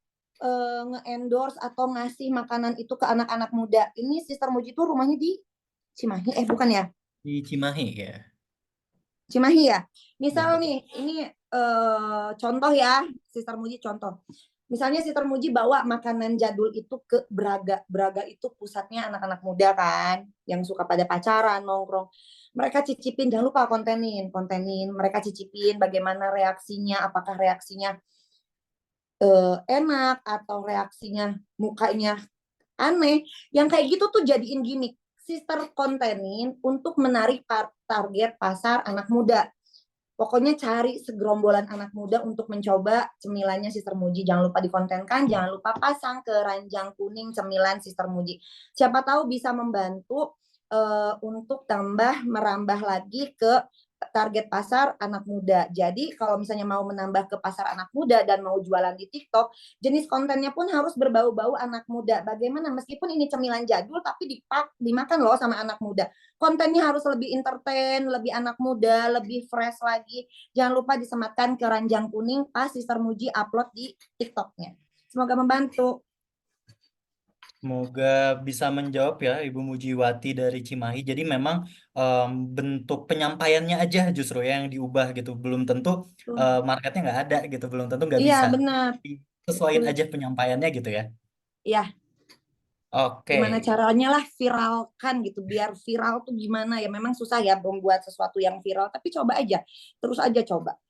nge-endorse atau ngasih makanan itu ke anak-anak muda. Ini Sister Muji tuh rumahnya di Cimahi, bukan ya? Di Cimahi ya. Cimahi ya. Ya, Misal betul. nih, ini contoh ya, Sister Muji contoh. Misalnya Sister Muji bawa makanan jadul itu ke Braga. Braga itu pusatnya anak-anak muda kan, yang suka pada pacaran, nongkrong. Mereka cicipin, jangan lupa kontenin. Mereka cicipin bagaimana reaksinya, apakah reaksinya enak atau reaksinya mukanya aneh. Yang kayak gitu tuh jadiin gimmick. Sister kontenin untuk menarik target pasar anak muda. Pokoknya cari segerombolan anak muda untuk mencoba cemilannya Sister Muji. Jangan lupa dikontenkan, jangan lupa pasang ke ranjang kuning cemilan Sister Muji. Siapa tahu bisa membantu untuk tambah merambah lagi ke target pasar anak muda. Jadi kalau misalnya mau menambah ke pasar anak muda dan mau jualan di TikTok, jenis kontennya pun harus berbau-bau anak muda. Bagaimana meskipun ini cemilan jadul tapi dimakan loh sama anak muda. Kontennya harus lebih entertain, lebih anak muda, lebih fresh lagi. Jangan lupa disematkan ke ranjang kuning pas Sister Muji upload di TikToknya. Semoga membantu. Semoga bisa menjawab ya Ibu Mujiwati dari Cimahi. Jadi memang bentuk penyampaiannya aja justru ya yang diubah gitu. Belum tentu marketnya nggak ada gitu. Belum tentu nggak Iya, bisa. benar. Sesuaiin aja penyampaiannya gitu ya. Iya, gimana Oke. caranya lah viralkan gitu. Biar viral tuh gimana ya. Memang susah ya membuat sesuatu yang viral, tapi coba aja. Terus aja coba.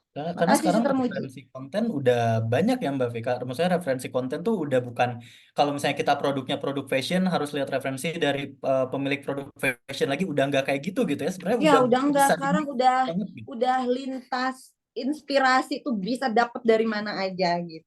Karena Makasih sekarang Sister Muji. referensi konten udah banyak ya Mbak Vika. Maksudnya referensi konten tuh udah bukan kalau misalnya kita produknya produk fashion harus lihat referensi dari pemilik produk fashion lagi udah nggak kayak gitu gitu ya. Sebenarnya Ya udah udah enggak, bisa sekarang dibikin udah banget gitu. udah lintas inspirasi tuh bisa dapet dari mana aja gitu.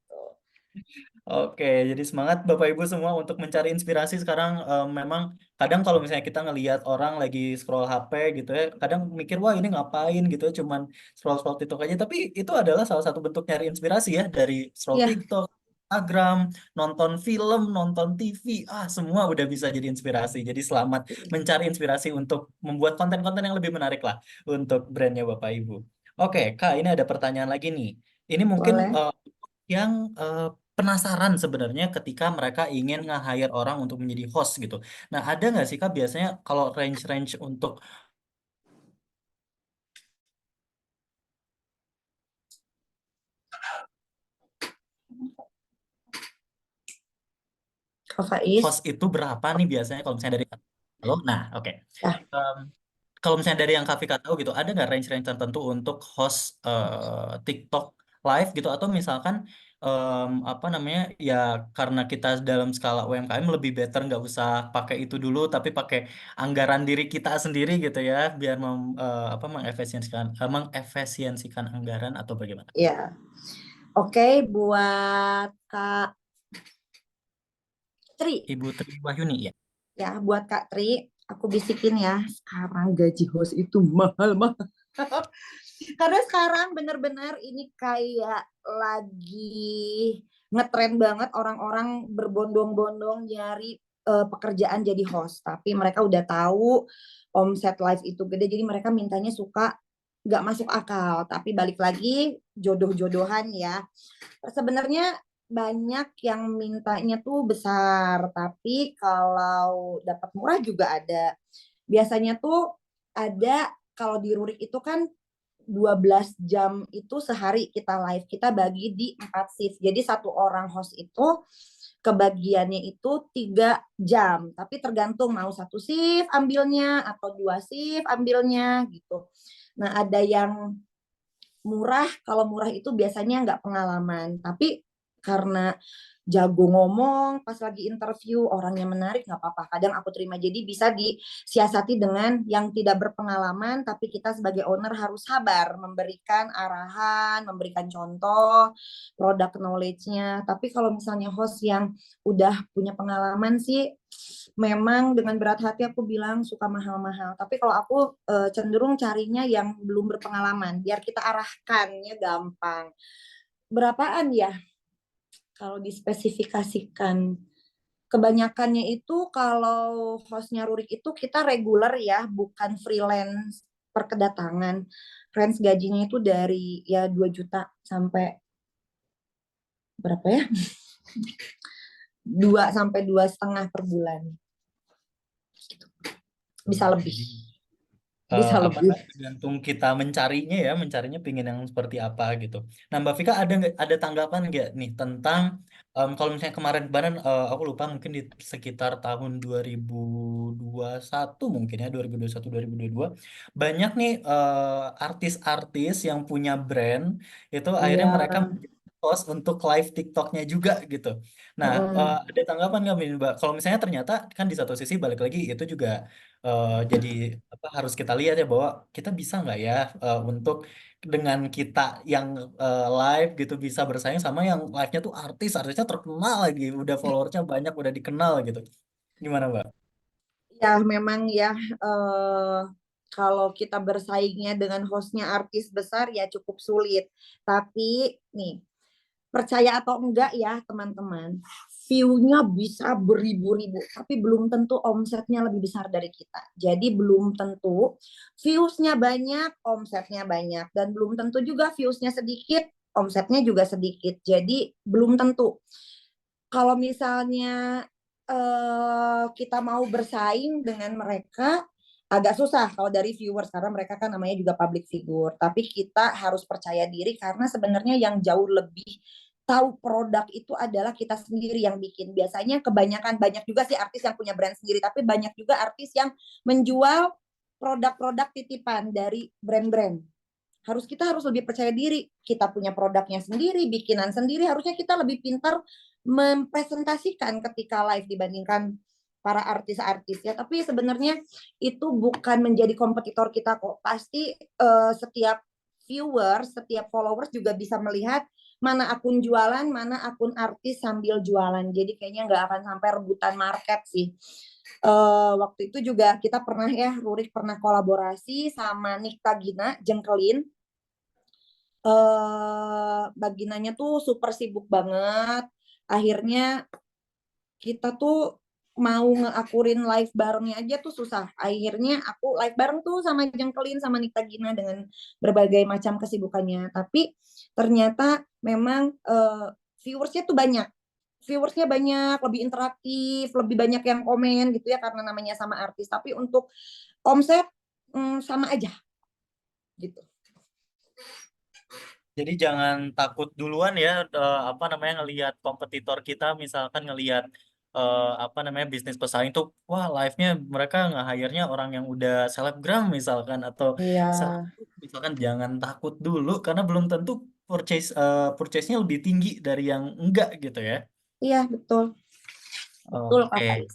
Oke, jadi semangat Bapak Ibu semua untuk mencari inspirasi sekarang memang kadang kalau misalnya kita ngelihat orang lagi scroll HP gitu ya, kadang mikir wah ini ngapain gitu ya, cuman scroll-scroll TikTok aja, tapi itu adalah salah satu bentuk nyari inspirasi ya dari scroll Iya, TikTok, Instagram, nonton film, nonton TV, semua udah bisa jadi inspirasi. Jadi selamat mencari inspirasi untuk membuat konten-konten yang lebih menarik lah untuk brandnya Bapak Ibu. Oke, Kak, ini ada pertanyaan lagi nih. Ini mungkin boleh. yang penasaran sebenarnya ketika mereka ingin nge-hire orang untuk menjadi host gitu. Nah, ada nggak sih Kak biasanya kalau range-range untuk Kak Faiz. host itu berapa nih biasanya kalau misalnya dari halo? Nah, oke. Nah, Em, Kalau misalnya dari yang Kak Vika tahu gitu, ada nggak range-range tertentu untuk host TikTok live gitu atau misalkan apa namanya ya karena kita dalam skala UMKM lebih better nggak usah pakai itu dulu tapi pakai anggaran diri kita sendiri gitu ya biar apa mengefisiensikan anggaran atau bagaimana? ya. Oke, buat Kak Tri. Ibu Tri Wahyuni ya. Ya, buat Kak Tri, aku bisikin ya. Sekarang gaji host itu mahal-mahal. Karena sekarang bener-bener ini kayak lagi ngetren banget orang-orang berbondong-bondong nyari pekerjaan jadi host. Tapi mereka udah tahu omset live itu gede, jadi mereka mintanya suka nggak masuk akal. Tapi balik lagi jodoh-jodohan ya. Sebenarnya banyak yang mintanya tuh besar, tapi kalau dapat murah juga ada. Biasanya tuh ada kalau di Rurik itu kan 12 jam itu sehari kita live. Kita bagi di 4 shift. Jadi satu orang host itu kebagiannya itu 3 jam. Tapi tergantung mau satu shift ambilnya atau 2 shift ambilnya gitu. Nah ada yang murah, kalau murah itu biasanya nggak pengalaman. Tapi karena jago ngomong pas lagi interview orangnya menarik nggak apa-apa kadang aku terima jadi bisa disiasati dengan yang tidak berpengalaman tapi kita sebagai owner harus sabar memberikan arahan memberikan contoh produk knowledge-nya tapi kalau misalnya host yang udah punya pengalaman sih memang dengan berat hati aku bilang suka mahal-mahal tapi kalau aku cenderung carinya yang belum berpengalaman biar kita arahkannya gampang berapaan ya kalau dispesifikasikan kebanyakannya itu kalau hostnya Rurik itu kita reguler ya, bukan freelance per kedatangan. Range gajinya itu dari ya 2 juta sampai berapa ya? 2 sampai 2,5 per bulan. Bisa lebih. Jadi Bisa apa lebih. namanya tergantung kita mencarinya ya mencarinya pingin yang seperti apa gitu. Nah Mbak Vika ada tanggapan nggak nih tentang kalau misalnya kemarin-kemarin aku lupa mungkin di sekitar tahun 2021 mungkin ya 2021 2022 banyak nih artis-artis yang punya brand itu akhirnya Iya. mereka menjadi host untuk live TikToknya juga gitu. Nah ada tanggapan nggak Mbak? Kalau misalnya ternyata kan di satu sisi balik lagi itu juga jadi apa harus kita lihat ya bahwa kita bisa nggak ya untuk dengan kita yang live gitu bisa bersaing sama yang live-nya tuh artisnya terkenal lagi udah followersnya banyak udah dikenal gitu gimana Mbak? Ya, memang ya kalau kita bersaingnya dengan hostnya artis besar ya cukup sulit. Tapi nih, percaya atau enggak ya teman-teman, view-nya bisa beribu-ribu, tapi belum tentu omsetnya lebih besar dari kita. Jadi belum tentu views-nya banyak, omsetnya banyak. Dan belum tentu juga views-nya sedikit, omsetnya juga sedikit. Jadi belum tentu. Kalau misalnya kita mau bersaing dengan mereka, agak susah kalau dari viewers karena mereka kan namanya juga public figure. Tapi kita harus percaya diri karena sebenarnya yang jauh lebih tahu produk itu adalah kita sendiri yang bikin. Biasanya kebanyakan banyak juga sih artis yang punya brand sendiri, tapi banyak juga artis yang menjual produk-produk titipan dari brand-brand. Kita harus lebih percaya diri. Kita punya produknya sendiri, bikinan sendiri. Harusnya kita lebih pintar mempresentasikan ketika live dibandingkan para artis-artis ya. Tapi sebenarnya itu bukan menjadi kompetitor kita kok. Pasti setiap viewers, setiap followers juga bisa melihat mana akun jualan, mana akun artis sambil jualan. Jadi kayaknya nggak akan sampai rebutan market sih. Waktu itu juga kita pernah ya, Rurik pernah kolaborasi sama Nikta Gina, Jengkelin. Baginanya tuh super sibuk banget. Akhirnya kita tuh mau ngeakurin live barengnya aja tuh susah. Akhirnya aku live bareng tuh sama Jengkelin sama Nikta Gina dengan berbagai macam kesibukannya. Tapi ternyata memang viewersnya tuh banyak. Viewersnya banyak, lebih interaktif, lebih banyak yang komen gitu ya karena namanya sama artis. Tapi untuk omset sama aja gitu. Jadi jangan takut duluan ya apa namanya ngelihat kompetitor kita misalkan ngelihat apa namanya bisnis pesaing tuh, wah live-nya mereka nge-hire-nya orang yang udah selebgram misalkan, atau Iya, misalkan jangan takut dulu karena belum tentu purchase-nya lebih tinggi dari yang enggak gitu ya. iya betul, betul Kak Oke. Faiz.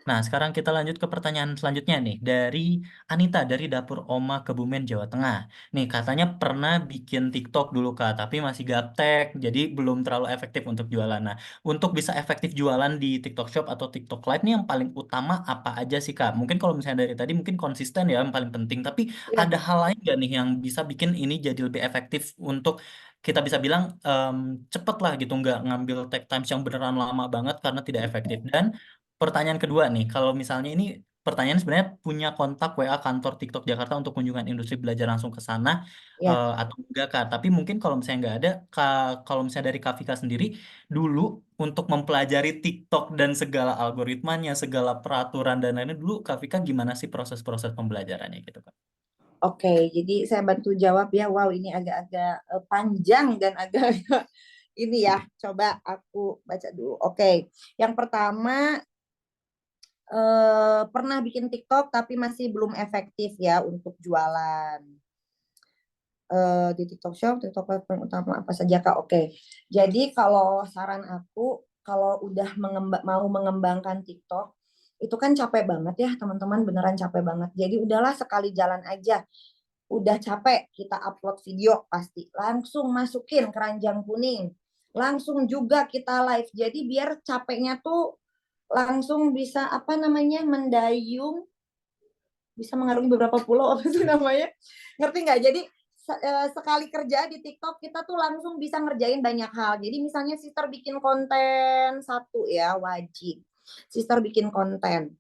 Nah, sekarang kita lanjut ke pertanyaan selanjutnya nih. Dari Anita, dari Dapur Oma Kebumen, Jawa Tengah. Nih, katanya pernah bikin TikTok dulu, Kak, tapi masih gaptek, jadi belum terlalu efektif untuk jualan. Nah, untuk bisa efektif jualan di TikTok Shop atau TikTok Live nih yang paling utama apa aja sih, Kak? Mungkin kalau misalnya dari tadi mungkin konsisten ya yang paling penting, tapi Iya, ada hal lain nggak nih yang bisa bikin ini jadi lebih efektif untuk kita bisa bilang cepet lah gitu, nggak ngambil take times yang beneran lama banget karena tidak efektif. Dan pertanyaan kedua nih, kalau misalnya ini pertanyaan sebenarnya punya kontak WA kantor TikTok Jakarta untuk kunjungan industri belajar langsung ke sana iya. atau enggak Kak? Tapi mungkin kalau misalnya nggak ada, kalau misalnya dari Kak Vika sendiri dulu untuk mempelajari TikTok dan segala algoritmanya, segala peraturan dan lainnya dulu Kak Vika gimana sih proses-proses pembelajarannya gitu Kak? Oke, jadi saya bantu jawab ya. Wow, ini agak-agak panjang dan agak ini ya. Coba aku baca dulu. Oke, yang pertama pernah bikin TikTok tapi masih belum efektif ya untuk jualan. Di TikTok Shop, TikTok platform utama apa saja Kak? Oke. Jadi kalau saran aku, kalau udah mau mengembangkan TikTok, itu kan capek banget ya teman-teman, beneran capek banget. Jadi udahlah sekali jalan aja. Udah capek kita upload video pasti langsung masukin keranjang kuning. Langsung juga kita live. Jadi biar capeknya tuh langsung bisa apa namanya mendayung, bisa mengarungi beberapa pulau apa sih namanya, ngerti nggak? Jadi sekali kerja di TikTok kita tuh langsung bisa ngerjain banyak hal. Jadi misalnya sister bikin konten satu ya, wajib sister bikin konten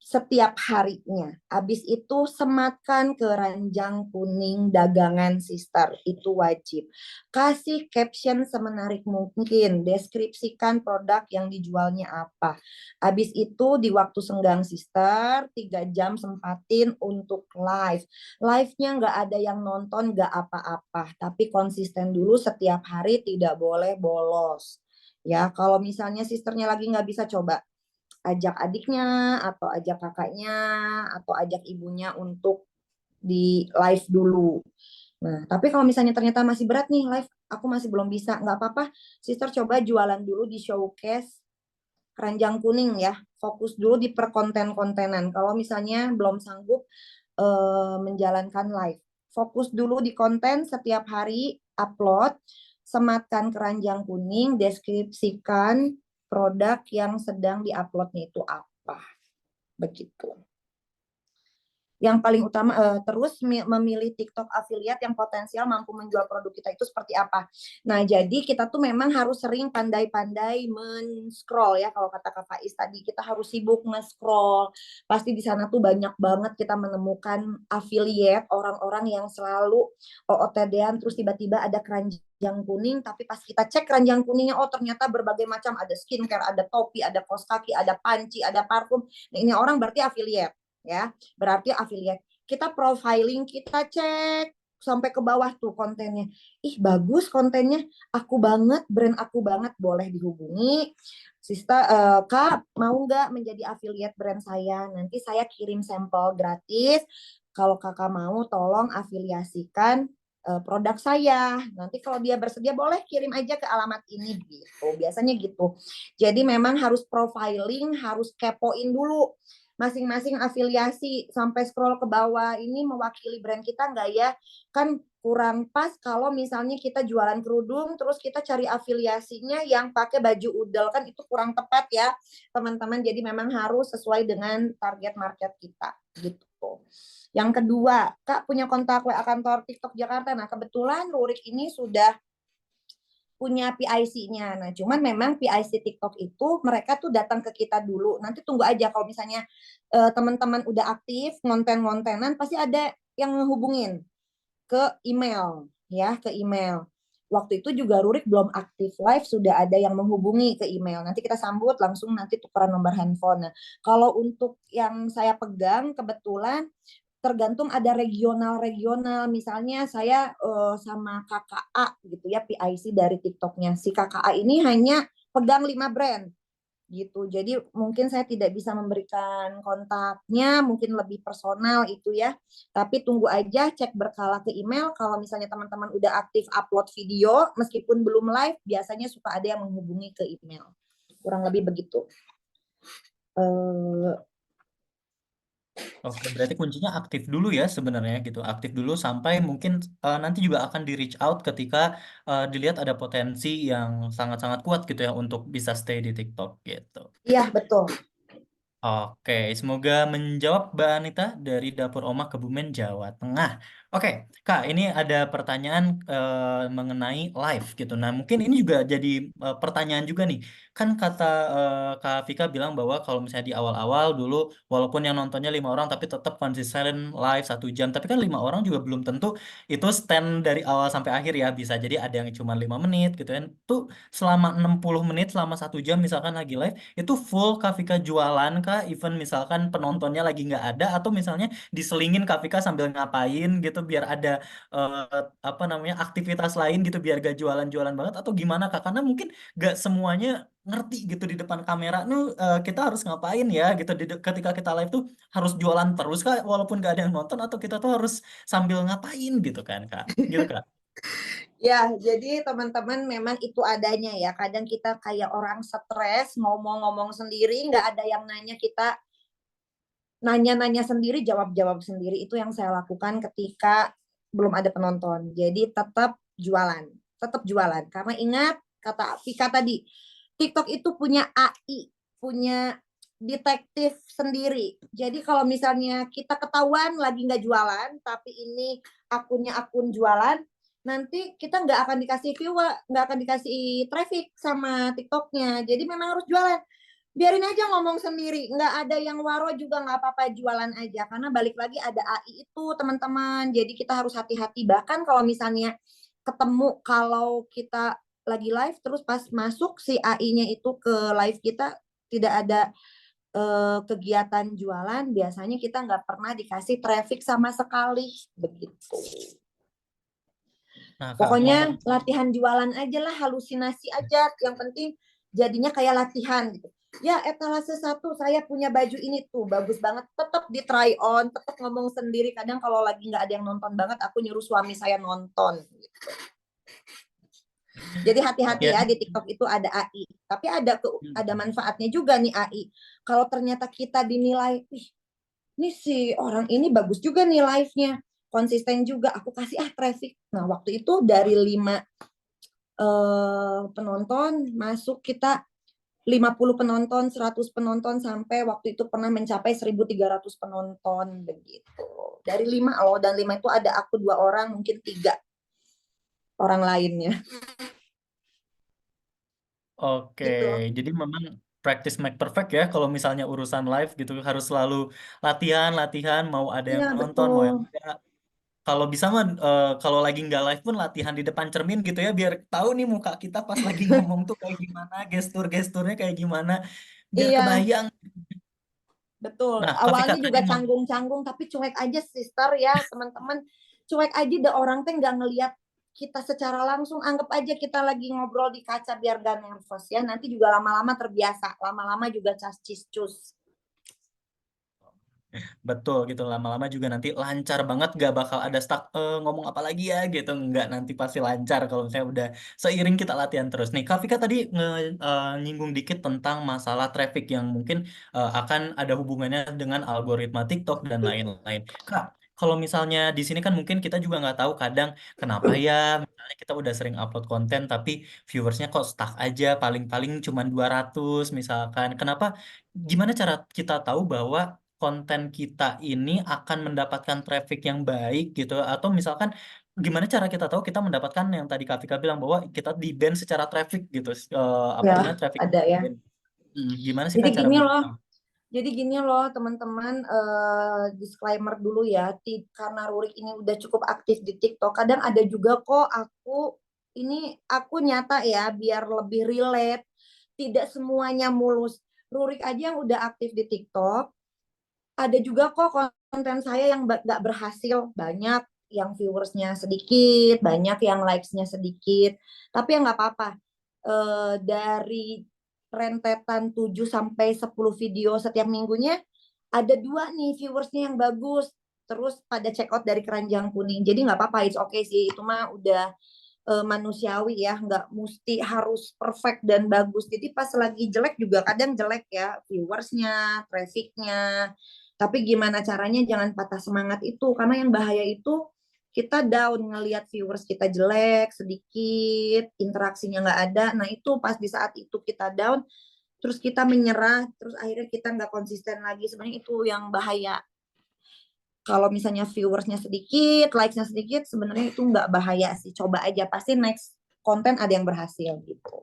setiap harinya. Habis itu sematkan keranjang kuning dagangan sister, itu wajib. Kasih caption semenarik mungkin, deskripsikan produk yang dijualnya apa. Habis itu di waktu senggang sister, 3 jam sempatin untuk live. Live-nya nggak ada yang nonton, nggak apa-apa. Tapi konsisten dulu setiap hari, tidak boleh bolos. Ya, kalau misalnya sisternya lagi nggak bisa, coba ajak adiknya atau ajak kakaknya atau ajak ibunya untuk di live dulu. Nah, tapi kalau misalnya ternyata masih berat nih live, aku masih belum bisa, nggak apa-apa. Sister coba jualan dulu di showcase keranjang kuning ya. Fokus dulu di perkonten-kontenan. Kalau misalnya belum sanggup menjalankan live, fokus dulu di konten setiap hari upload, sematkan keranjang kuning, deskripsikan produk yang sedang diuploadnya itu apa. Begitu. Yang paling utama terus memilih TikTok affiliate yang potensial mampu menjual produk kita itu seperti apa. Nah, jadi kita tuh memang harus sering pandai-pandai men-scroll ya, kalau kata Kak Faiz tadi kita harus sibuk nge-scroll. Pasti di sana tuh banyak banget kita menemukan affiliate, orang-orang yang selalu OOTD-an terus tiba-tiba ada keranjang kuning, tapi pas kita cek keranjang kuningnya, oh ternyata berbagai macam, ada skincare, ada topi, ada kaos kaki, ada panci, ada parfum. Nah, ini orang berarti affiliate ya, berarti affiliate. Kita profiling, kita cek sampai ke bawah tuh kontennya. Ih, bagus kontennya, aku banget, brand aku banget, boleh dihubungi. Sista, Kak, mau nggak menjadi affiliate brand saya? Nanti saya kirim sampel gratis. Kalau kakak mau, tolong afiliasikan produk saya. Nanti kalau dia bersedia, boleh kirim aja ke alamat ini gitu. Biasanya gitu. Jadi memang harus profiling, harus kepoin dulu masing-masing afiliasi sampai scroll ke bawah ini mewakili brand kita nggak ya? Kan kurang pas kalau misalnya kita jualan kerudung terus kita cari afiliasinya yang pakai baju udel, kan itu kurang tepat ya teman-teman. Jadi memang harus sesuai dengan target market kita gitu. Yang kedua, Kak punya kontak WA kantor TikTok Jakarta. Nah, kebetulan Lurik ini sudah punya PIC-nya. Nah, cuman memang PIC TikTok itu mereka tuh datang ke kita dulu. Nanti tunggu aja kalau misalnya teman-teman udah aktif konten-kontenan, pasti ada yang ngehubungin ke email ya, ke email. Waktu itu juga Rurik belum aktif live, sudah ada yang menghubungi ke email. Nanti kita sambut langsung, nanti tukeran nomor handphone. Nah, kalau untuk yang saya pegang kebetulan tergantung ada regional-regional. Misalnya saya sama KKA gitu ya, PIC dari TikToknya. Si KKA ini hanya pegang 5 brand. gitu. Jadi mungkin saya tidak bisa memberikan kontaknya, mungkin lebih personal itu ya. Tapi tunggu aja, cek berkala ke email. Kalau misalnya teman-teman udah aktif upload video, meskipun belum live, biasanya suka ada yang menghubungi ke email. Kurang lebih begitu. Eh, Oke, berarti kuncinya aktif dulu ya sebenarnya gitu. Aktif dulu sampai mungkin nanti juga akan di reach out ketika dilihat ada potensi yang sangat-sangat kuat gitu ya untuk bisa stay di TikTok gitu. iya, betul. Oke, semoga menjawab Mbak Anita dari Dapur Oma Kebumen, Jawa Tengah. Oke, Kak, ini ada pertanyaan mengenai live gitu. Nah, mungkin ini juga jadi pertanyaan juga nih. Kan kata Kak Vika bilang bahwa kalau misalnya di awal-awal dulu, walaupun yang nontonnya 5 orang, tapi tetap konsisten live 1 jam. Tapi kan 5 orang juga belum tentu itu stand dari awal sampai akhir ya. Bisa jadi ada yang cuma 5 menit gitu kan. Tuh selama 60 menit, selama 1 jam misalkan lagi live, itu full Kak Vika jualan kah? Even misalkan penontonnya lagi nggak ada atau misalnya diselingin Kak Vika sambil ngapain gitu biar ada apa namanya aktivitas lain gitu biar gak jualan-jualan banget atau gimana Kak? Karena mungkin gak semuanya ngerti gitu di depan kamera tuh kita harus ngapain ya gitu ketika kita live tuh harus jualan terus Kak walaupun gak ada yang nonton atau kita tuh harus sambil ngapain gitu kan Kak? Gitu Kak. Ya, jadi teman-teman memang itu adanya ya. Kadang kita kayak orang stres, ngomong-ngomong sendiri, nggak ada yang nanya, kita nanya-nanya sendiri, jawab-jawab sendiri. Itu yang saya lakukan ketika belum ada penonton. Jadi tetap jualan. Karena ingat kata Vika tadi, TikTok itu punya AI, punya detektif sendiri. Jadi kalau misalnya kita ketahuan lagi nggak jualan, tapi ini akunnya akun jualan, nanti kita nggak akan dikasih viewer, nggak akan dikasih traffic sama TikToknya. Jadi memang harus jualan. Biarin aja ngomong sendiri, nggak ada yang waro juga nggak apa-apa, jualan aja. Karena balik lagi ada AI itu teman-teman, jadi kita harus hati-hati. Bahkan kalau misalnya ketemu, kalau kita lagi live terus pas masuk si AI-nya itu ke live kita tidak ada kegiatan jualan, biasanya kita nggak pernah dikasih traffic sama sekali begitu. Nah Kak ngomong. Pokoknya latihan jualan aja lah, halusinasi aja. Yang penting jadinya kayak latihan gitu. Ya, etalase 1 saya punya baju ini tuh bagus banget. Tetap di try on, tetap ngomong sendiri. Kadang kalau lagi nggak ada yang nonton banget, aku nyuruh suami saya nonton. Gitu. Jadi hati-hati Oke. ya, di TikTok itu ada AI. Tapi ada manfaatnya juga nih AI. Kalau ternyata kita dinilai, ini si orang ini bagus juga nih live-nya, konsisten juga, aku kasih traffic. Nah, waktu itu dari 5 penonton masuk kita 50 penonton, 100 penonton, sampai waktu itu pernah mencapai 1.300 penonton begitu. Dari 5 loh, dan 5 itu ada aku 2 orang, mungkin 3 orang lainnya. Oke, Gitu. jadi memang practice make perfect ya kalau misalnya urusan live gitu harus selalu latihan, latihan mau ada yang Iya, nonton mau betul. yang enggak. Kalau bisa mah kalau lagi nggak live pun latihan di depan cermin gitu ya biar tahu nih muka kita pas lagi ngomong tuh kayak gimana, gestur-gesturnya kayak gimana, biar Iya, kebayang. betul. Nah, Kak Vika Awalnya tadi juga canggung-canggung, tapi cuek aja, sister ya, teman-teman. Cuek aja, deh, orang teh nggak ngelihat kita secara langsung. Anggap aja kita lagi ngobrol di kaca biar gak nervous ya. Nanti juga lama-lama terbiasa. Lama-lama juga cas cus. betul gitu lama-lama juga nanti lancar banget gak bakal ada stuck ngomong apa lagi ya gitu nggak nanti pasti lancar kalau misalnya udah seiring kita latihan terus nih Kak Vika tadi nyinggung dikit tentang masalah traffic yang mungkin akan ada hubungannya dengan algoritma TikTok dan lain-lain Kak kalau misalnya di sini kan mungkin kita juga nggak tahu kadang kenapa ya misalnya kita udah sering upload konten tapi viewersnya kok stuck aja paling-paling cuma 200 misalkan kenapa gimana cara kita tahu bahwa konten kita ini akan mendapatkan traffic yang baik gitu atau misalkan gimana cara kita tahu kita mendapatkan yang tadi Kak Vika bilang bahwa kita di ban secara traffic gitu apa namanya Ya, traffic ada ya. ban. Gimana sih Jadi Kak cara gini buat loh, tahu? teman-teman, disclaimer dulu ya, karena Rurik ini udah cukup aktif di TikTok, kadang ada juga kok aku nyata ya, biar lebih relate, tidak semuanya mulus. Rurik aja yang udah aktif di TikTok, ada juga kok konten saya yang gak berhasil, banyak yang viewersnya sedikit, banyak yang likes-nya sedikit, tapi ya nggak apa-apa. Dari rentetan 7 sampai 10 video setiap minggunya, ada 2 nih viewersnya yang bagus. Terus pada check out dari keranjang kuning. Jadi nggak apa-apa, it's okay sih. Itu mah udah manusiawi ya, nggak mesti harus perfect dan bagus. Jadi pas lagi jelek juga kadang jelek ya, viewersnya, trafficnya. Tapi gimana caranya jangan patah semangat itu, karena yang bahaya itu kita down ngelihat viewers kita jelek, sedikit, interaksinya nggak ada. Nah itu pas di saat itu kita down, terus kita menyerah, terus akhirnya kita nggak konsisten lagi. Sebenarnya itu yang bahaya. Kalau misalnya viewersnya sedikit, likes-nya sedikit, sebenarnya itu nggak bahaya sih. Coba aja, pasti next konten ada yang berhasil gitu.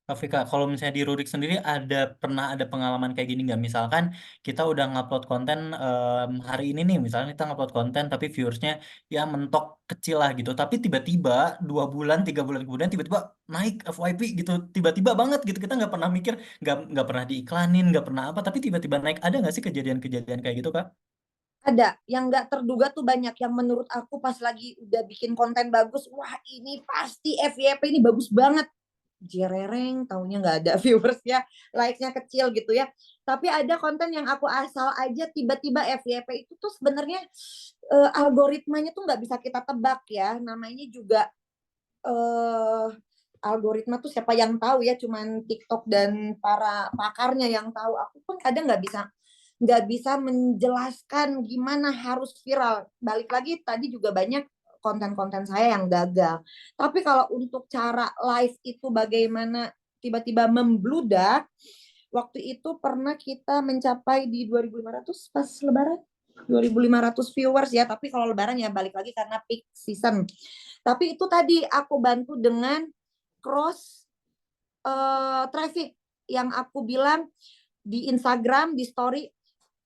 Afrika, kalau misalnya di Rurik sendiri pernah ada pengalaman kayak gini nggak? Misalkan kita udah ngupload konten hari ini nih, misalnya kita ngupload konten tapi viewersnya ya mentok kecil lah gitu. Tapi tiba-tiba 2 bulan, 3 bulan kemudian tiba-tiba naik FYP gitu, tiba-tiba banget gitu. Kita nggak pernah mikir, nggak pernah diiklanin, nggak pernah apa, tapi tiba-tiba naik. Ada nggak sih kejadian-kejadian kayak gitu, Kak? Ada yang nggak terduga tuh banyak yang menurut aku pas lagi udah bikin konten bagus, wah ini pasti FYP ini bagus banget. Jerereng, taunya nggak ada viewersnya, like-nya kecil gitu ya. Tapi ada konten yang aku asal aja tiba-tiba FYP itu tuh sebenarnya algoritmanya tuh nggak bisa kita tebak ya. Namanya juga eh, algoritma tuh siapa yang tahu ya, cuman TikTok dan para pakarnya yang tahu. Aku pun kadang nggak bisa menjelaskan gimana harus viral. Balik lagi tadi juga banyak konten-konten saya yang gagal. Tapi kalau untuk cara live itu bagaimana tiba-tiba membludak, waktu itu pernah kita mencapai di 2.500 pas lebaran. 2.500 viewers ya, tapi kalau lebaran ya balik lagi karena peak season. Tapi itu tadi aku bantu dengan cross traffic yang aku bilang di Instagram, di story.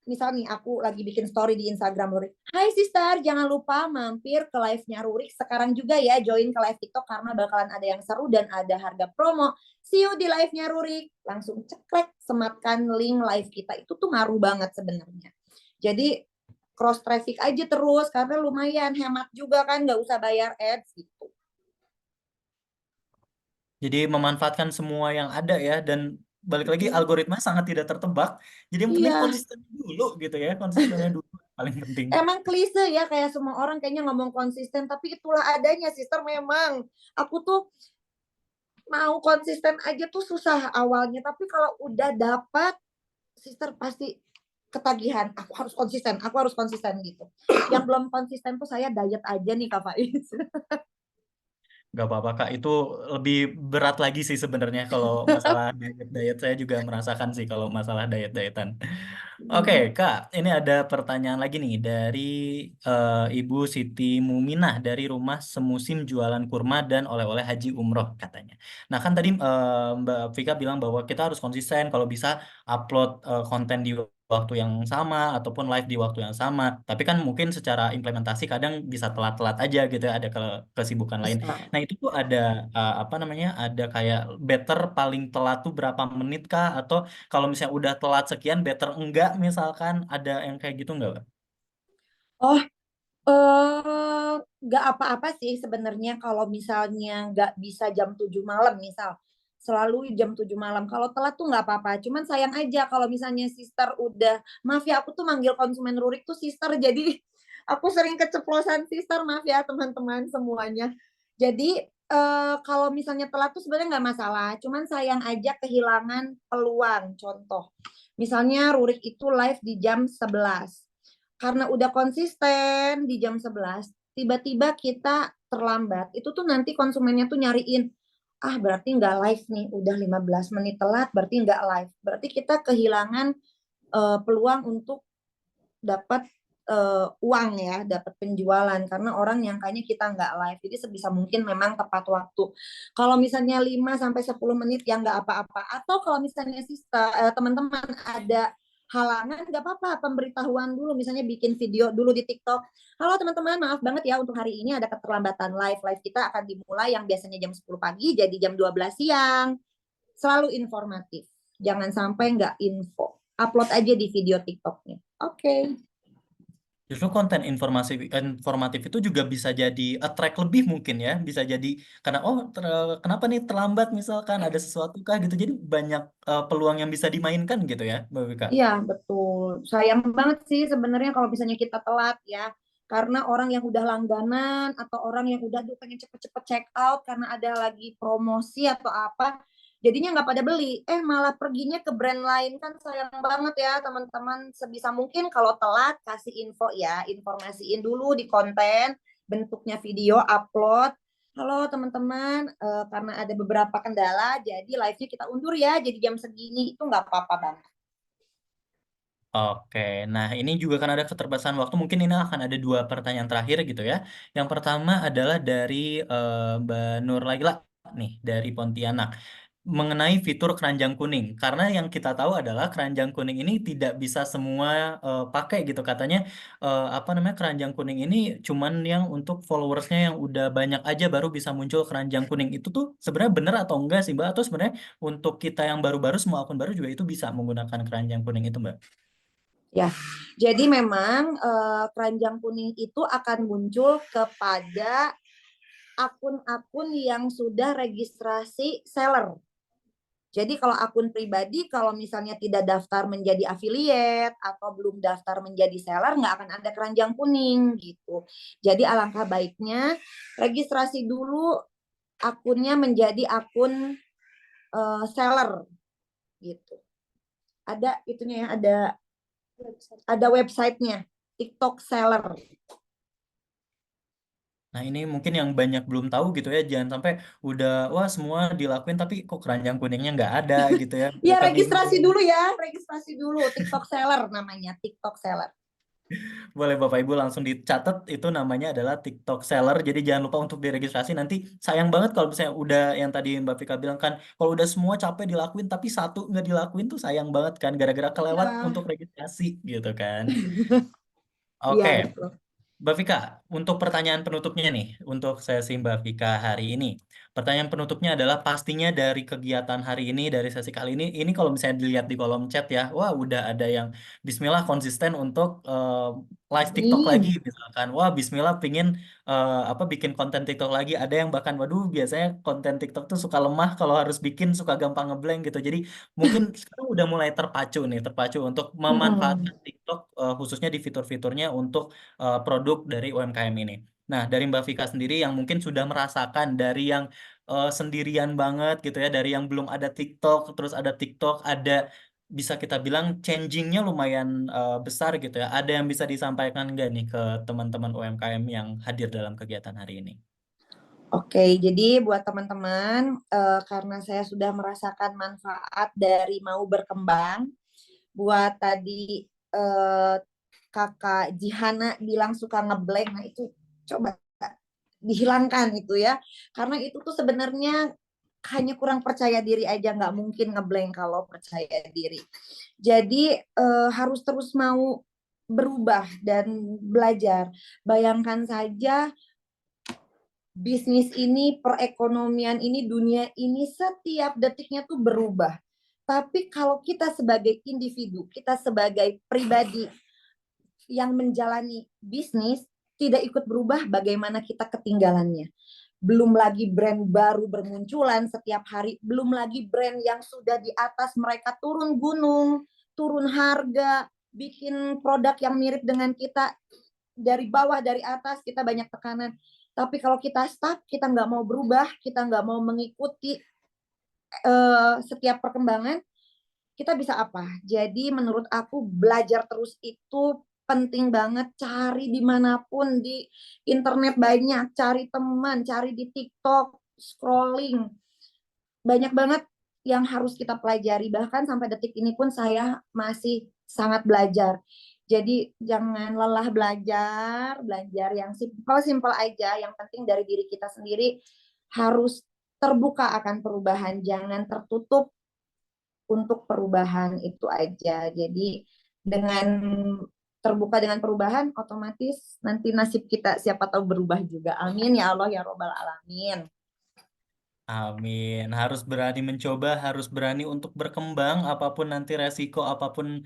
Misal nih aku lagi bikin story di Instagram Rurik. Hai sister, jangan lupa mampir ke live-nya Rurik sekarang juga ya, join ke live TikTok karena bakalan ada yang seru dan ada harga promo. See you di live-nya Rurik. Langsung ceklek, sematkan link live kita. Itu tuh ngaruh banget sebenarnya. Jadi cross traffic aja terus karena lumayan hemat juga kan, nggak usah bayar ads gitu. Jadi memanfaatkan semua yang ada ya, dan balik lagi algoritma sangat tidak tertebak. Jadi yang penting Iya, konsisten dulu gitu ya, konsistennya dulu paling penting. emang klise ya kayak semua orang kayaknya ngomong konsisten, tapi itulah adanya sister memang. Aku tuh mau konsisten aja tuh susah awalnya, tapi kalau udah dapat sister pasti ketagihan. Aku harus konsisten gitu. Yang belum konsisten tuh saya diet aja nih Kak Faiz. Gak apa-apa Kak, itu lebih berat lagi sih sebenarnya kalau masalah diet-diet. Saya juga merasakan sih kalau masalah diet-dietan. Oke Kak, ini ada pertanyaan lagi nih dari Ibu Siti Muminah dari Rumah Semusim Jualan Kurma dan Oleh-oleh Haji Umroh katanya. Nah kan tadi Mbak Vika bilang bahwa kita harus konsisten kalau bisa upload konten di waktu yang sama ataupun live di waktu yang sama. Tapi kan mungkin secara implementasi kadang bisa telat-telat aja gitu ya, ada kesibukan lain. Bisa. Nah, itu tuh ada apa namanya? Ada kayak better paling telat tuh berapa menit kah? Atau kalau misalnya udah telat sekian better enggak misalkan, ada yang kayak gitu enggak, Kak? Oh, nggak apa-apa sih sebenarnya kalau misalnya nggak bisa jam 7 malam misal. Selalu jam 7 malam. Kalau telat tuh nggak apa-apa. Cuman sayang aja kalau misalnya sister udah, maaf ya aku tuh manggil konsumen Rurik tuh sister. Jadi aku sering keceplosan sister, maaf ya teman-teman semuanya. Jadi kalau misalnya telat tuh sebenarnya nggak masalah. Cuman sayang aja kehilangan peluang. Contoh, misalnya Rurik itu live di jam 11, karena udah konsisten di jam 11, tiba-tiba kita terlambat, itu tuh nanti konsumennya tuh nyariin, ah berarti nggak live nih, udah 15 menit telat, berarti nggak live. Berarti kita kehilangan peluang untuk dapat uang ya, dapat penjualan, karena orang yang kayaknya kita nggak live. Jadi sebisa mungkin memang tepat waktu. Kalau misalnya 5 sampai 10 menit ya nggak apa-apa. Atau kalau misalnya teman-teman ada halangan, nggak apa-apa, pemberitahuan dulu, misalnya bikin video dulu di TikTok. Halo teman-teman, maaf banget ya untuk hari ini ada keterlambatan live. Live kita akan dimulai yang biasanya jam 10 pagi jadi jam 12 siang. Selalu informatif. Jangan sampai nggak info. Upload aja di video TikToknya. Oke. Justru konten informatif itu juga bisa jadi attract lebih mungkin ya, bisa jadi karena kenapa nih terlambat misalkan ada sesuatu kah gitu. Jadi banyak peluang yang bisa dimainkan gitu ya, Mbak Vika. Iya, betul. Sayang banget sih sebenarnya kalau misalnya kita telat ya. Karena orang yang udah langganan atau orang yang udah tuh pengen cepet-cepet check out karena ada lagi promosi atau apa, jadinya nggak pada beli. Malah perginya ke brand lain kan sayang banget ya teman-teman. Sebisa mungkin kalau telat kasih info ya, informasiin dulu di konten, bentuknya video, upload. Halo teman-teman, karena ada beberapa kendala, jadi live-nya kita undur ya, jadi jam segini itu nggak apa-apa banget. Oke, nah ini juga kan ada keterbatasan waktu. Mungkin ini akan ada dua pertanyaan terakhir gitu ya. Yang pertama adalah dari Mbak Nur Laila nih dari Pontianak mengenai fitur keranjang kuning. Karena yang kita tahu adalah keranjang kuning ini tidak bisa semua pakai gitu. Katanya apa namanya keranjang kuning ini cuman yang untuk followersnya yang udah banyak aja baru bisa muncul keranjang kuning. Itu tuh sebenarnya benar atau enggak sih Mbak? Atau sebenarnya untuk kita yang baru-baru semua akun baru juga itu bisa menggunakan keranjang kuning itu Mbak? Ya, jadi memang keranjang kuning itu akan muncul kepada akun-akun yang sudah registrasi seller. Jadi kalau akun pribadi, kalau misalnya tidak daftar menjadi affiliate atau belum daftar menjadi seller, nggak akan ada keranjang kuning gitu. Jadi alangkah baiknya registrasi dulu akunnya menjadi akun seller gitu. Ada itunya ya, ada websitenya, TikTok seller. Nah, ini mungkin yang banyak belum tahu gitu ya. Jangan sampai udah, wah semua dilakuin tapi kok keranjang kuningnya nggak ada gitu ya. Ya Mereka bingung. registrasi dulu ya, registrasi dulu. TikTok seller namanya, TikTok seller. Boleh Bapak Ibu langsung dicatat itu namanya adalah TikTok Seller. Jadi jangan lupa untuk diregistrasi. Nanti sayang banget kalau misalnya udah yang tadi Mbak Vika bilang kan, kalau udah semua capek dilakuin tapi satu nggak dilakuin tuh sayang banget kan. Gara-gara kelewat Ya, untuk registrasi gitu kan. iya Oke. betul. Mbak Vika, untuk pertanyaan penutupnya nih, untuk sesi Mbak Vika hari ini. Pertanyaan penutupnya adalah pastinya dari kegiatan hari ini, dari sesi kali ini kalau misalnya dilihat di kolom chat ya, wah udah ada yang Bismillah konsisten untuk live TikTok lagi Amin. misalkan. Wah Bismillah pingin apa bikin konten TikTok lagi. Ada yang bahkan, waduh biasanya konten TikTok tuh suka lemah kalau harus bikin, suka gampang ngeblank gitu. Jadi mungkin sekarang udah mulai terpacu nih, terpacu untuk memanfaatkan Mm-mm. TikTok khususnya di fitur-fiturnya untuk produk dari UMKM ini. Nah, dari Mbak Vika sendiri yang mungkin sudah merasakan dari yang sendirian banget gitu ya, dari yang belum ada TikTok, terus ada TikTok, ada bisa kita bilang changingnya lumayan besar gitu ya. Ada yang bisa disampaikan nggak nih ke teman-teman UMKM yang hadir dalam kegiatan hari ini? Oke, jadi buat teman-teman, karena saya sudah merasakan manfaat dari mau berkembang, buat tadi kakak Jihana bilang suka ngeblank, nah itu coba dihilangkan itu ya, karena itu tuh sebenarnya hanya kurang percaya diri aja, nggak mungkin ngeblank kalau percaya diri. Jadi harus terus mau berubah dan belajar. Bayangkan saja bisnis ini, perekonomian ini, dunia ini setiap detiknya tuh berubah. Tapi kalau kita sebagai individu, kita sebagai pribadi yang menjalani bisnis tidak ikut berubah, bagaimana kita ketinggalannya. Belum lagi brand baru bermunculan setiap hari, belum lagi brand yang sudah di atas mereka turun gunung, turun harga, bikin produk yang mirip dengan kita dari bawah, dari atas, kita banyak tekanan. Tapi kalau kita stuck, kita nggak mau berubah, kita nggak mau mengikuti setiap perkembangan, kita bisa apa? Jadi menurut aku belajar terus itu penting banget. Cari dimanapun di internet banyak, cari teman, cari di TikTok, scrolling. Banyak banget yang harus kita pelajari. Bahkan sampai detik ini pun saya masih sangat belajar. Jadi jangan lelah belajar, belajar yang simpel-simpel aja. Yang penting dari diri kita sendiri harus terbuka akan perubahan, jangan tertutup untuk perubahan itu aja. Jadi dengan terbuka dengan perubahan, otomatis nanti nasib kita siapa tahu berubah juga. Amin ya Allah ya Robbal Alamin. Amin. Harus berani mencoba, harus berani untuk berkembang, apapun nanti resiko, apapun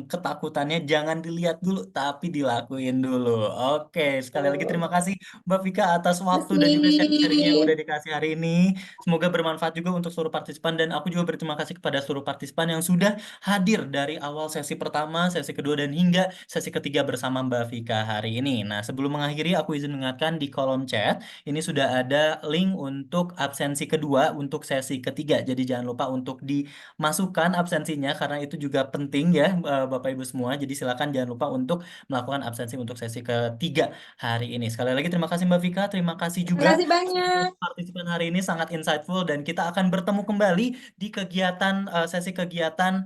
ketakutannya, jangan dilihat dulu, tapi dilakuin dulu. Oke, sekali lagi terima kasih Mbak Vika atas waktu dan juga sharing-sharingnya yang Kasih. udah dikasih hari ini. Semoga bermanfaat juga untuk seluruh partisipan, dan aku juga berterima kasih kepada seluruh partisipan yang sudah hadir dari awal sesi pertama, sesi kedua, dan hingga sesi ketiga bersama Mbak Vika hari ini. Nah, sebelum mengakhiri, aku izin mengingatkan di kolom chat ini sudah ada link untuk absensi kedua untuk sesi ketiga. Jadi jangan lupa untuk dimasukkan absensinya karena itu juga penting ya Bapak Ibu semua. Jadi silakan jangan lupa untuk melakukan absensi untuk sesi ketiga hari ini. Sekali lagi terima kasih Mbak Vika, terima kasih Terima juga kasih banyak. seluruh partisipan hari ini sangat insightful, dan kita akan bertemu kembali di kegiatan sesi kegiatan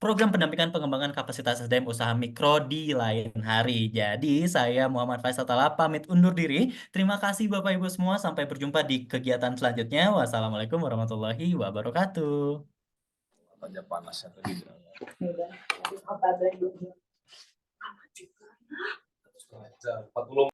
program pendampingan pengembangan kapasitas SDM usaha mikro di lain hari. Jadi, saya Muhammad Faisal Tala pamit undur diri. Terima kasih Bapak Ibu semua. Sampai berjumpa di kegiatan selanjutnya. Wassalamualaikum warahmatullahi wabarakatuh. Tanya panasnya tadi. Udah. Apa lagi? 40